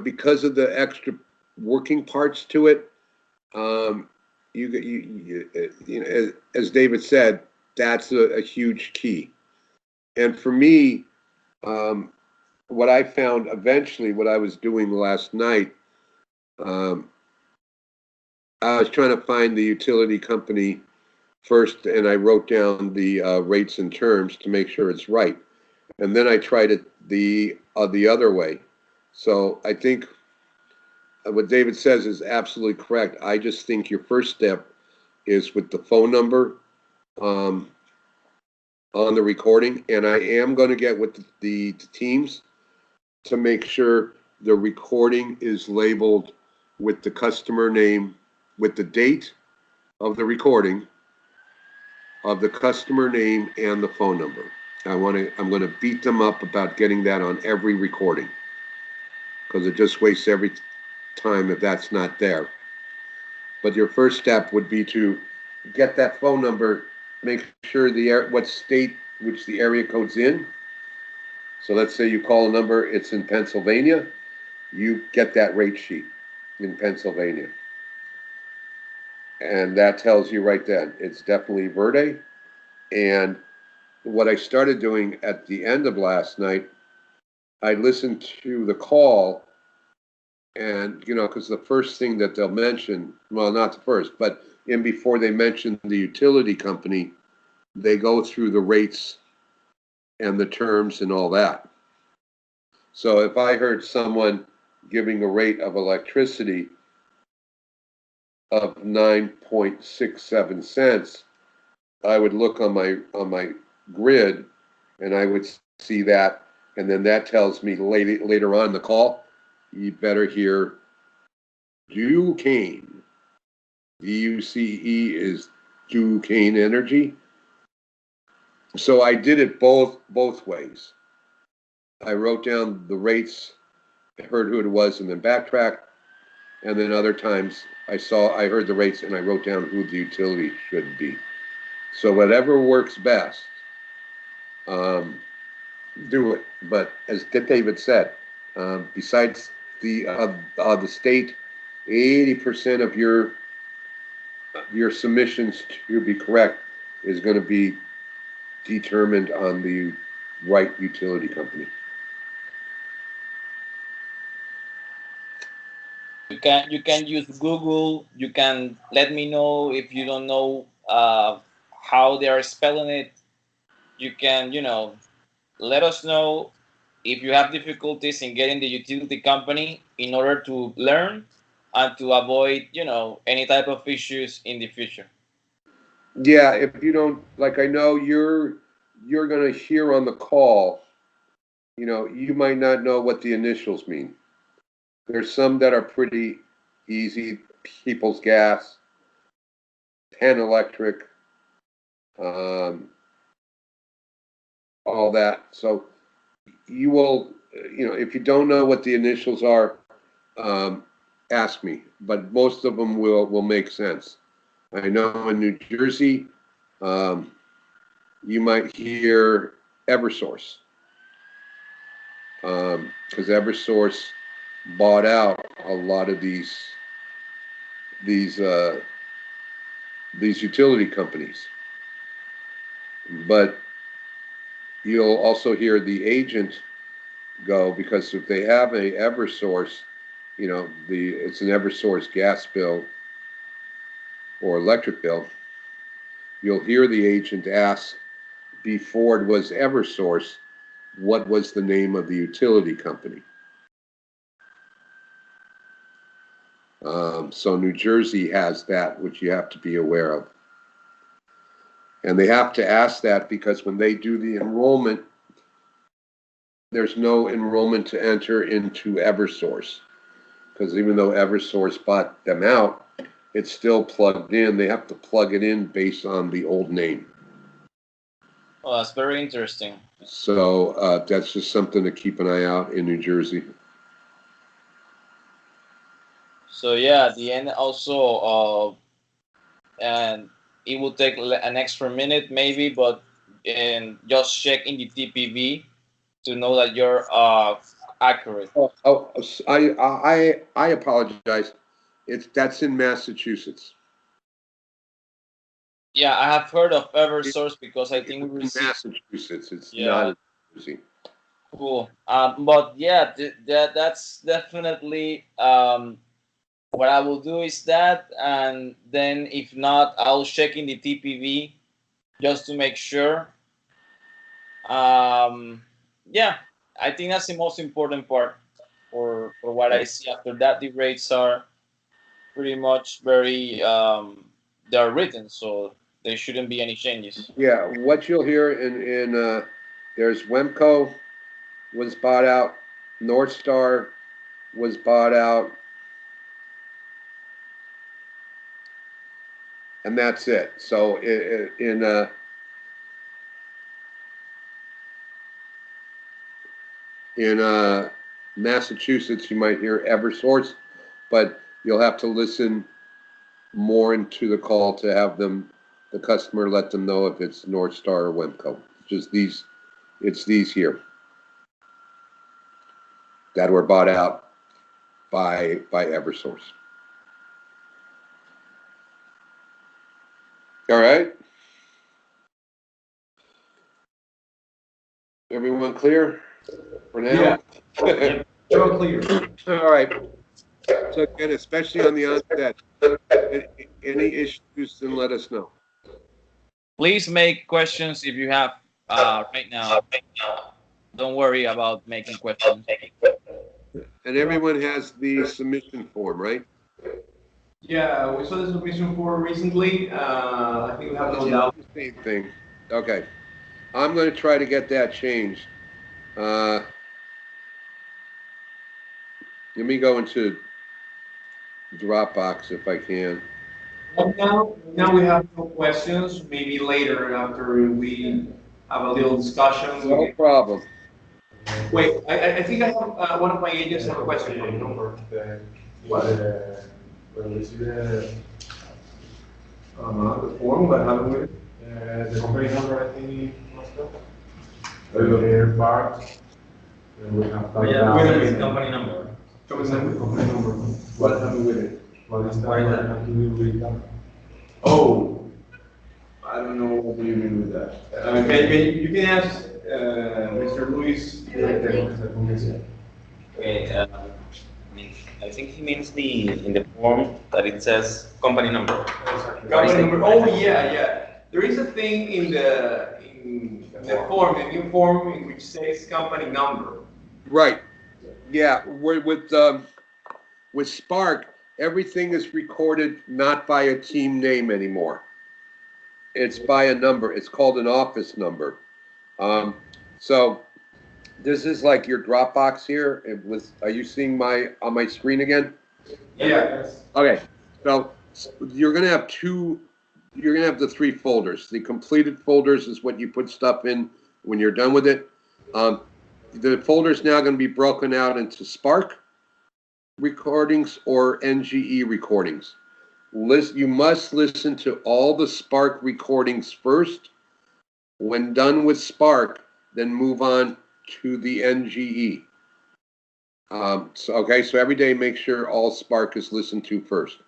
because of the extra working parts to it, as David said, that's a huge key. And for me, what I found eventually, what I was doing last night, I was trying to find the utility company first, and I wrote down the rates and terms to make sure it's right. And then I tried it the other way. So I think what David says is absolutely correct. I just think your first step is with the phone number on the recording, and I am going to get with the teams to make sure the recording is labeled with the customer name, with the date of the recording, of the customer name and the phone number. I'm going to beat them up about getting that on every recording, because it just wastes every time if that's not there. But your first step would be to get that phone number make sure what state which the area code's in. So let's say you call a number, it's in Pennsylvania, you get that rate sheet in Pennsylvania. And that tells you right then, it's definitely Verde. And what I started doing at the end of last night, I listened to the call, and, because the first thing that they'll mention, well, not the first, but before they mention the utility company, they go through the rates and the terms and all that. So if I heard someone giving a rate of electricity of 9.67 cents, I would look on my grid, and I would see that, and then that tells me later on in the call, you better hear Duquesne. DUCE is Duquesne Energy. So I did it both ways. I wrote down the rates, heard who it was, and then backtracked. And then other times I heard the rates and I wrote down who the utility should be. So whatever works best, do it. But as David said, besides the state, 80% of your submissions to be correct is going to be determined on the right utility company. You can use Google. You can let me know if you don't know how they are spelling it. You can, let us know if you have difficulties in getting the utility company in order to learn and to avoid, any type of issues in the future. Yeah, if you don't, like, I know you're going to hear on the call, you might not know what the initials mean. There's some that are pretty easy, People's Gas, Penn Electric, all that. So you will, if you don't know what the initials are, ask me. But most of them will make sense. I know in New Jersey, you might hear Eversource, because Eversource bought out a lot of these utility companies. But you'll also hear the agent go, because if they have a Eversource, it's an Eversource gas bill or electric bill, you'll hear the agent ask, before it was Eversource, what was the name of the utility company? So New Jersey has that, which you have to be aware of. And they have to ask that because when they do the enrollment, there's no enrollment to enter into Eversource. Because even though Eversource bought them out, it's still plugged in. They have to plug it in based on the old name. Oh, that's very interesting. So that's just something to keep an eye out in New Jersey. So yeah, at the end also, and it will take an extra minute maybe, but just check in the TPV to know that you're accurate. I apologize. That's in Massachusetts. Yeah, I have heard of Eversource because I think we in received. Massachusetts. It's not in New Jersey. Cool. But yeah, that's definitely what I will do is that, and then if not, I'll check in the TPV just to make sure. Yeah, I think that's the most important part for what I see. After that, the rates are pretty much very they're written, so there shouldn't be any changes. Yeah, what you'll hear in there's Wemco was bought out, North Star was bought out, and that's it. So in Massachusetts, you might hear Eversource, but you'll have to listen more into the call to have them the customer, let them know if it's North Star or Wemco. Just these, it's these here that were bought out by Eversource. All right. Everyone clear for now? Yeah. So clear. All right. So again, especially on the onset, any issues, then let us know. Please make questions if you have right now. Don't worry about making questions. And everyone has the submission form, right? Yeah, we saw the submission form recently. I think we have no doubt. Same thing. Okay. I'm going to try to get that changed. Let me go into Dropbox if I can. Now we have no questions. Maybe later after we have a little discussion. No problem. Wait, I think I have one of my agents have a question for you. What? The form, but how do we? The company number, I think, must go. Their part. We have Wait a minute. Company number. company number. What happened with it? What is that? Have to do with that. Oh, I don't know what do you mean with that. You can ask Mr. Luis. Okay, I think he means in the form that it says company number. Company number. Oh yeah. There is a thing in the form, the new form, in which says company number. Right. Yeah. With Spark, everything is recorded not by a team name anymore. It's by a number. It's called an office number. So this is like your Dropbox here. Are you seeing on my screen again? Yeah. Okay. So you're gonna have You're gonna have the three folders. The completed folders is what you put stuff in when you're done with it. The folder is now going to be broken out into Spark recordings or NGE recordings. You must listen to all the Spark recordings first. When done with Spark, then move on to the NGE. So every day make sure all Spark is listened to first.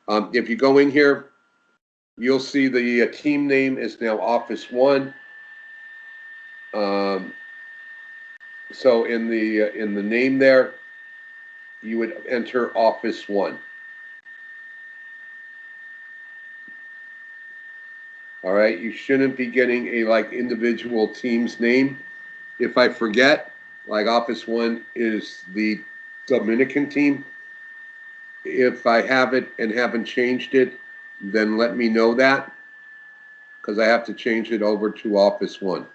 If you go in here, you'll see the team name is now Office 1. So in the name there, you would enter Office 1. All right, you shouldn't be getting a individual team's name. If I forget, Office 1 is the Dominican team. If I have it and haven't changed it, then let me know that, because I have to change it over to Office 1.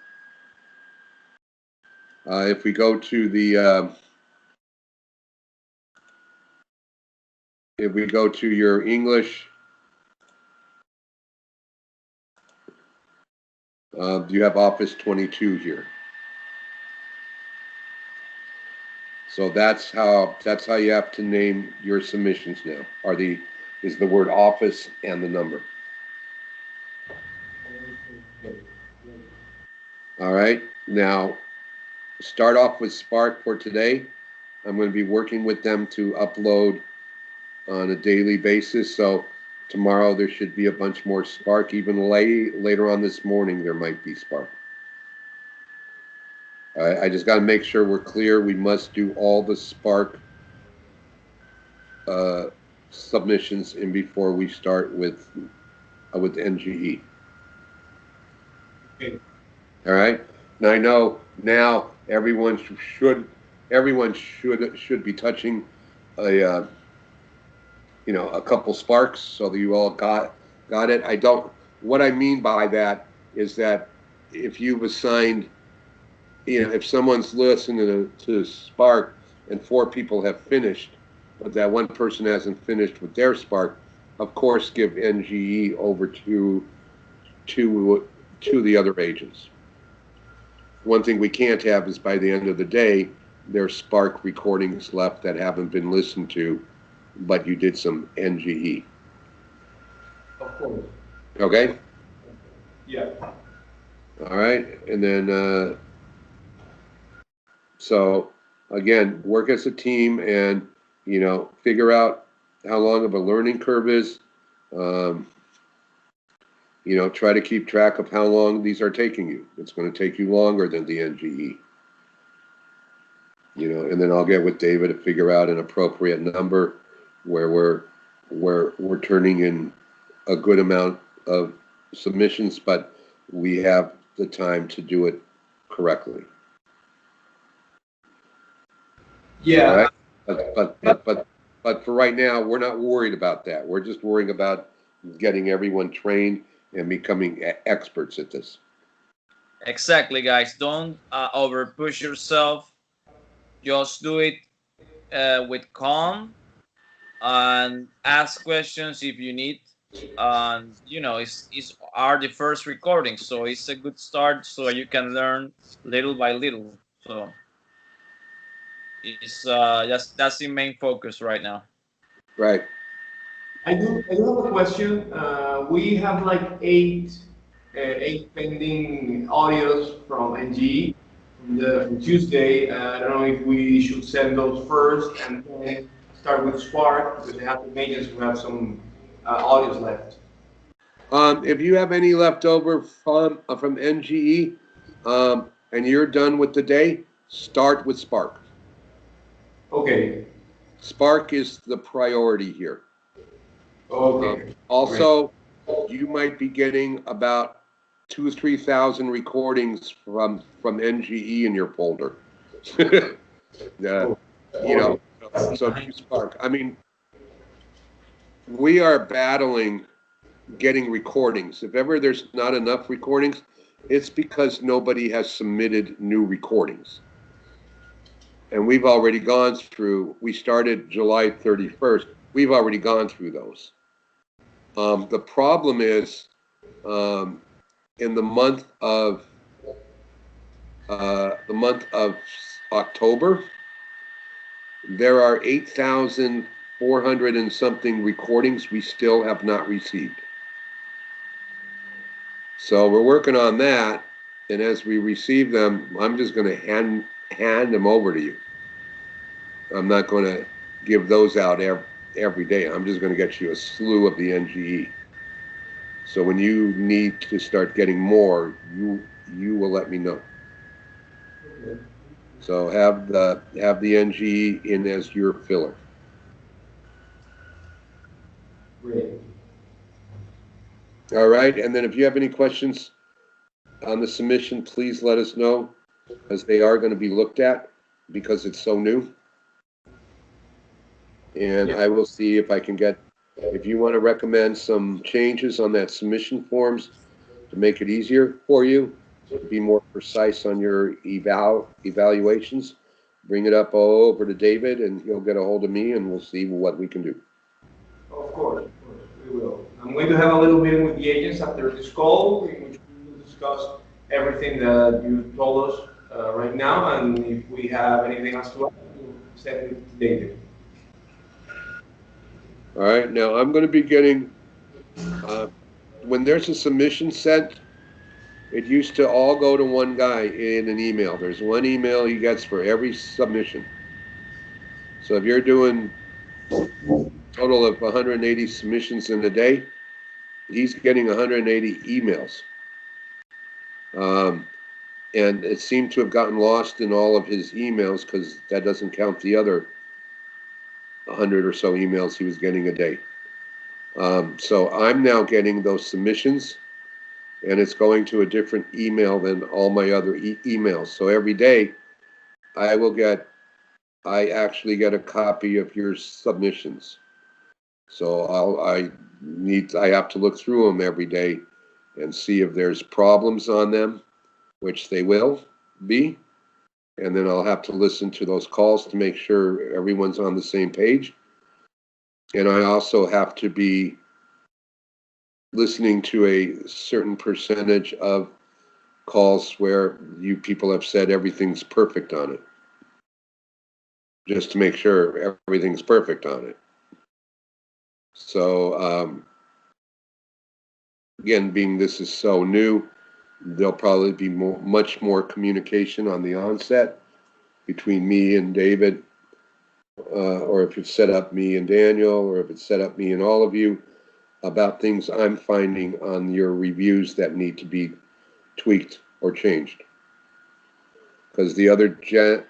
If we go to your English, you have Office 22 here. So that's how you have to name your submissions now. Is the word office and the number. All right, now start off with Spark for today. I'm going to be working with them to upload on a daily basis. So tomorrow there should be a bunch more Spark. Even later on this morning there might be Spark. All right, I just got to make sure we're clear. We must do all the Spark submissions in before we start with NGE. Okay. All right. Now I know everyone should be touching a couple Sparks so that you all got it. What I mean by that is that if you've assigned, if someone's listening to Spark and 4 people have finished, but that one person hasn't finished with their Spark, of course give NGE over to the other agents. One thing we can't have is by the end of the day, there's Spark recordings left that haven't been listened to, but you did some NGE. Of course. Okay? Yeah. All right, and then, so again, work as a team and, figure out how long of a learning curve is. Um, try to keep track of how long these are taking you. It's going to take you longer than the NGE. And then I'll get with David to figure out an appropriate number where we're turning in a good amount of submissions, but we have the time to do it correctly. Yeah. All right? But for right now, we're not worried about that. We're just worrying about getting everyone trained and becoming experts at this. Exactly, guys. Don't over push yourself. Just do it with calm and ask questions if you need. And it's are the first recording, so it's a good start so you can learn little by little. So it's that's the main focus right now. Right. I do have a question. We have like eight pending audios from NG from Tuesday. I don't know if we should send those first and then start with Spark because they have the agents who have some audios left. If you have any left over from NGE, and you're done with the day, start with Spark. Okay. Spark is the priority here. Okay. Also, you might be getting about 2,000 or 3,000 recordings from NGE in your folder. Yeah, so use Spark. I mean, we are battling getting recordings. If ever there's not enough recordings, it's because nobody has submitted new recordings. And we've already gone through, we started July 31st. We've already gone through those. The problem is, in the month of October, there are 8,400 and something recordings we still have not received. So we're working on that, and as we receive them, I'm just going to hand them over to you. I'm not going to give those out every day. I'm just going to get you a slew of the NGE. So when you need to start getting more, you will let me know. So have the NGE in as your filler. Great. All right, and then if you have any questions on the submission, please let us know, as they are going to be looked at because it's so new. And I will see if I can get, if you want to recommend some changes on that submission forms to make it easier for you, to be more precise on your evaluations, bring it up over to David and he'll get a hold of me and we'll see what we can do. Of course, we will. I'm going to have a little meeting with the agents after this call, in which we will discuss everything that you told us right now, and if we have anything else to add, we'll send it to David. All right, now I'm going to be getting, when there's a submission sent, it used to all go to one guy in an email. There's one email he gets for every submission. So if you're doing total of 180 submissions in a day, he's getting 180 emails. And it seemed to have gotten lost in all of his emails because that doesn't count the other 100 or so emails he was getting a day. So I'm now getting those submissions, and it's going to a different email than all my other emails. So every day I actually get a copy of your submissions. So I have to look through them every day and see if there's problems on them, which they will be. And then I'll have to listen to those calls to make sure everyone's on the same page. And I also have to be listening to a certain percentage of calls where you people have said everything's perfect on it, just to make sure everything's perfect on it. So again, being this is so new, there'll probably be much more communication on the onset between me and David, or if it's set up me and Daniel, or if it's set up me and all of you, about things I'm finding on your reviews that need to be tweaked or changed. Because the other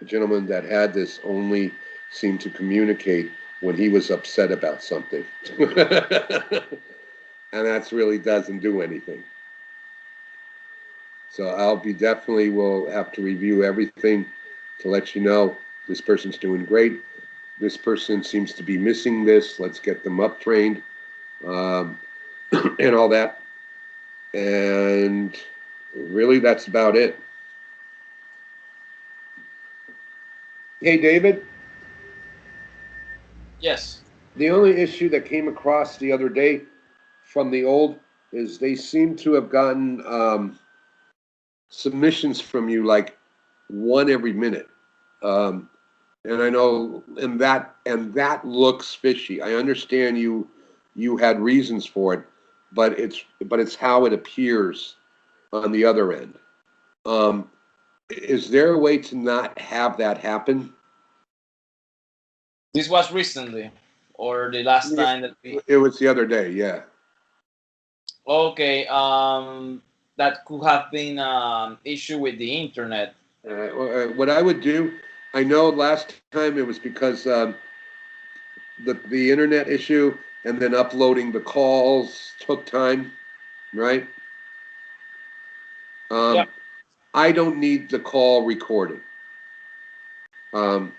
gentleman that had this only seemed to communicate when he was upset about something. And that's really doesn't do anything. So I'll be definitely will have to review everything to let you know this person's doing great. This person seems to be missing this. Let's get them up trained, and all that. And really, that's about it. Hey, David. Yes. The only issue that came across the other day from the old is they seem to have gotten submissions from you like one every minute. And I know, and that looks fishy. I understand you had reasons for it, but it's how it appears on the other end. Is there a way to not have that happen? This was recently, or the last time that we. It was the other day, yeah. Okay. That could have been issue with the internet. What I would do, I know last time it was because the internet issue and then uploading the calls took time, right? Yep. I don't need the call recorded. I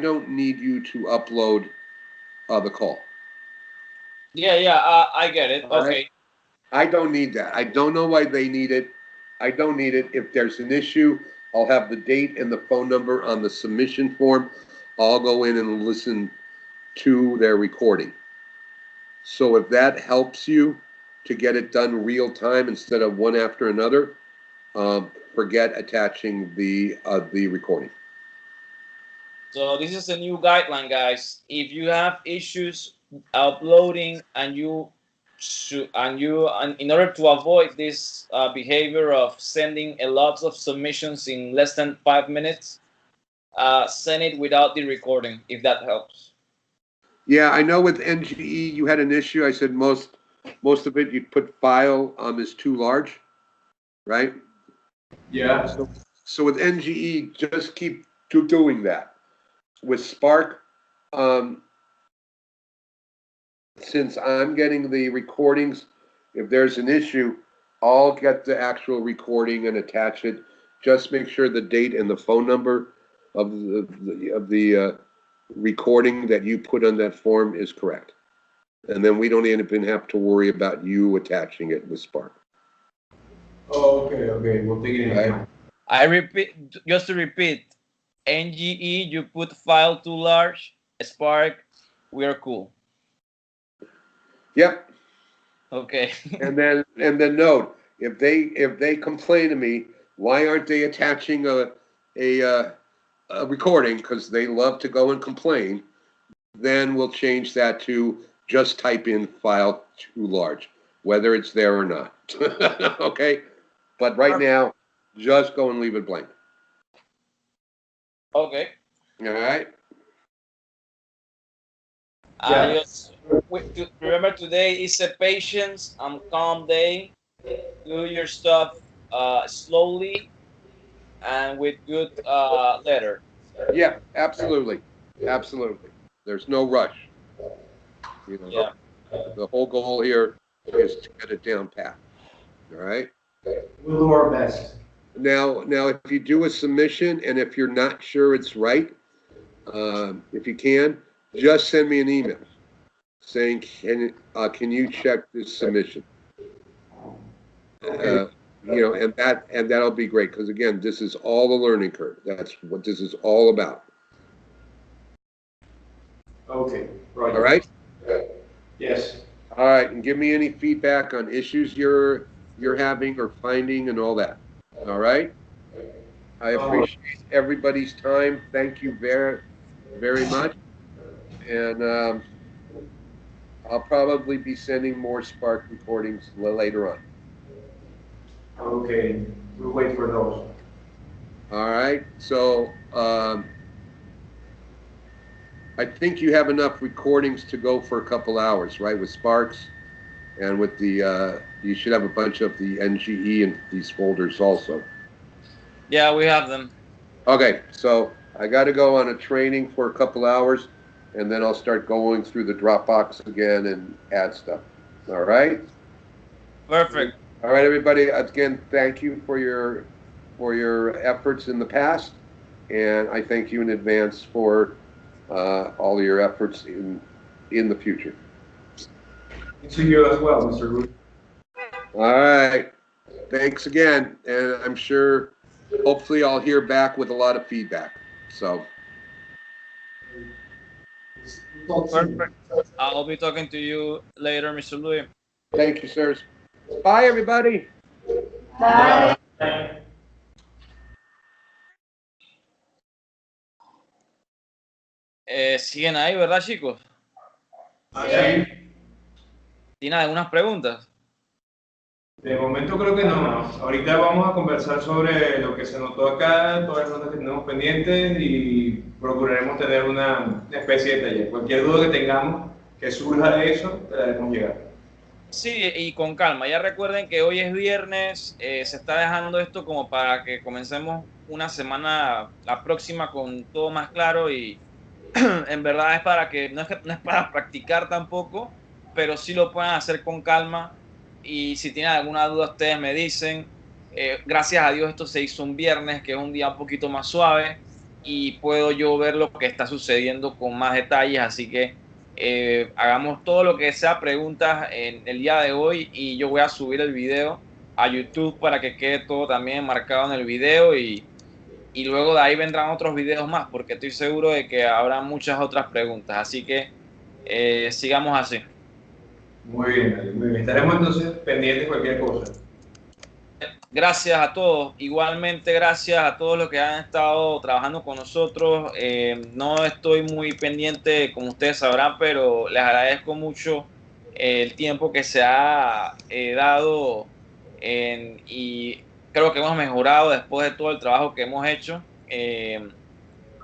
don't need you to upload the call. Yeah, I get it. All right? Okay. I don't need that. I don't know why they need it. I don't need it. If there's an issue, I'll have the date and the phone number on the submission form. I'll go in and listen to their recording. So if that helps you to get it done real time instead of one after another, forget attaching the recording. So this is a new guideline, guys. If you have issues uploading and in order to avoid this behavior of sending a lot of submissions in less than 5 minutes, send it without the recording, if that helps. Yeah, I know with NGE you had an issue. I said most of it you put file is too large, right? Yeah. So with NGE, just keep doing that. With Spark, since I'm getting the recordings, if there's an issue, I'll get the actual recording and attach it. Just make sure the date and the phone number of the recording that you put on that form is correct. And then we don't even have to worry about you attaching it with Spark. Oh, okay. We'll take it in account. I repeat, just to repeat, NGE, you put file too large, Spark, we are cool. Yep. Okay. And then note, if they complain to me, why aren't they attaching a recording? Because they love to go and complain. Then we'll change that to just type in file too large, whether it's there or not. Okay? But right now, just go and leave it blank. Okay. All right? Yeah. Remember, today is a patience and calm day. Do your stuff slowly and with good letter. Yeah, absolutely. Absolutely. There's no rush. You know, Yeah. the whole goal here is to get it down pat. All right? We'll do our best. Now, if you do a submission and if you're not sure it's right, if you can, just send me an email saying, can you check this submission? And that'll be great because again, this is all the learning curve. That's what this is all about. Okay. Right. All right. Yes. All right, and give me any feedback on issues you're having or finding and all that. All right. I appreciate everybody's time. Thank you very, very much. And I'll probably be sending more Spark recordings later on. Okay, we'll wait for those. All right, so I think you have enough recordings to go for a couple hours, right, with Sparks? And with the, you should have a bunch of the NGE in these folders also. Yeah, we have them. Okay, so I got to go on a training for a couple hours, and then I'll start going through the Dropbox again and add stuff. All right? Perfect. All right, everybody. Again, thank you for your efforts in the past, and I thank you in advance for all of your efforts in the future. To you as well, Mr. Ruth. All right. Thanks again, and I'm sure, hopefully, I'll hear back with a lot of feedback. So. Perfect. I'll be talking to you later, Mr. Louis. Thank you, sirs. Bye, everybody. Bye. Siguen ahí, ¿verdad, chicos? Sí. ¿Tienen algunas preguntas? De momento creo que no. Ahorita vamos a conversar sobre lo que se notó acá, todas las notas que tenemos pendientes y procuraremos tener una especie de taller. Cualquier duda que tengamos que surja de eso, te la haremos llegar. Sí, y con calma. Ya recuerden que hoy es viernes, se está dejando esto como para que comencemos una semana, la próxima, con todo más claro y en verdad es para que no es para practicar tampoco, pero sí lo puedan hacer con calma y si tienen alguna duda ustedes me dicen. Gracias a Dios esto se hizo un viernes, que es un día un poquito más suave y puedo yo ver lo que está sucediendo con más detalles, así que hagamos todo lo que sea preguntas en el día de hoy y yo voy a subir el video a YouTube para que quede todo también marcado en el video y luego de ahí vendrán otros videos más porque estoy seguro de que habrá muchas otras preguntas, así que sigamos así. Muy bien, Ale, muy bien. Estaremos entonces pendientes de cualquier cosa. Gracias a todos, igualmente gracias a todos los que han estado trabajando con nosotros. No estoy muy pendiente, como ustedes sabrán, pero les agradezco mucho el tiempo que se ha dado y creo que hemos mejorado después de todo el trabajo que hemos hecho.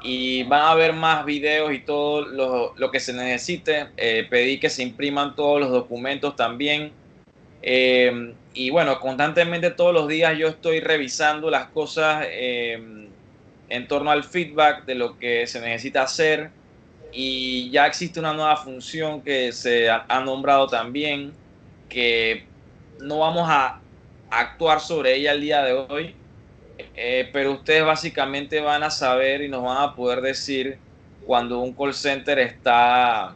Y van a haber más videos y todo lo que se necesite. Pedí que se impriman todos los documentos también. Y bueno, constantemente todos los días yo estoy revisando las cosas en torno al feedback de lo que se necesita hacer y ya existe una nueva función que se ha nombrado también, que no vamos a actuar sobre ella el día de hoy, pero ustedes básicamente van a saber y nos van a poder decir cuando un call center está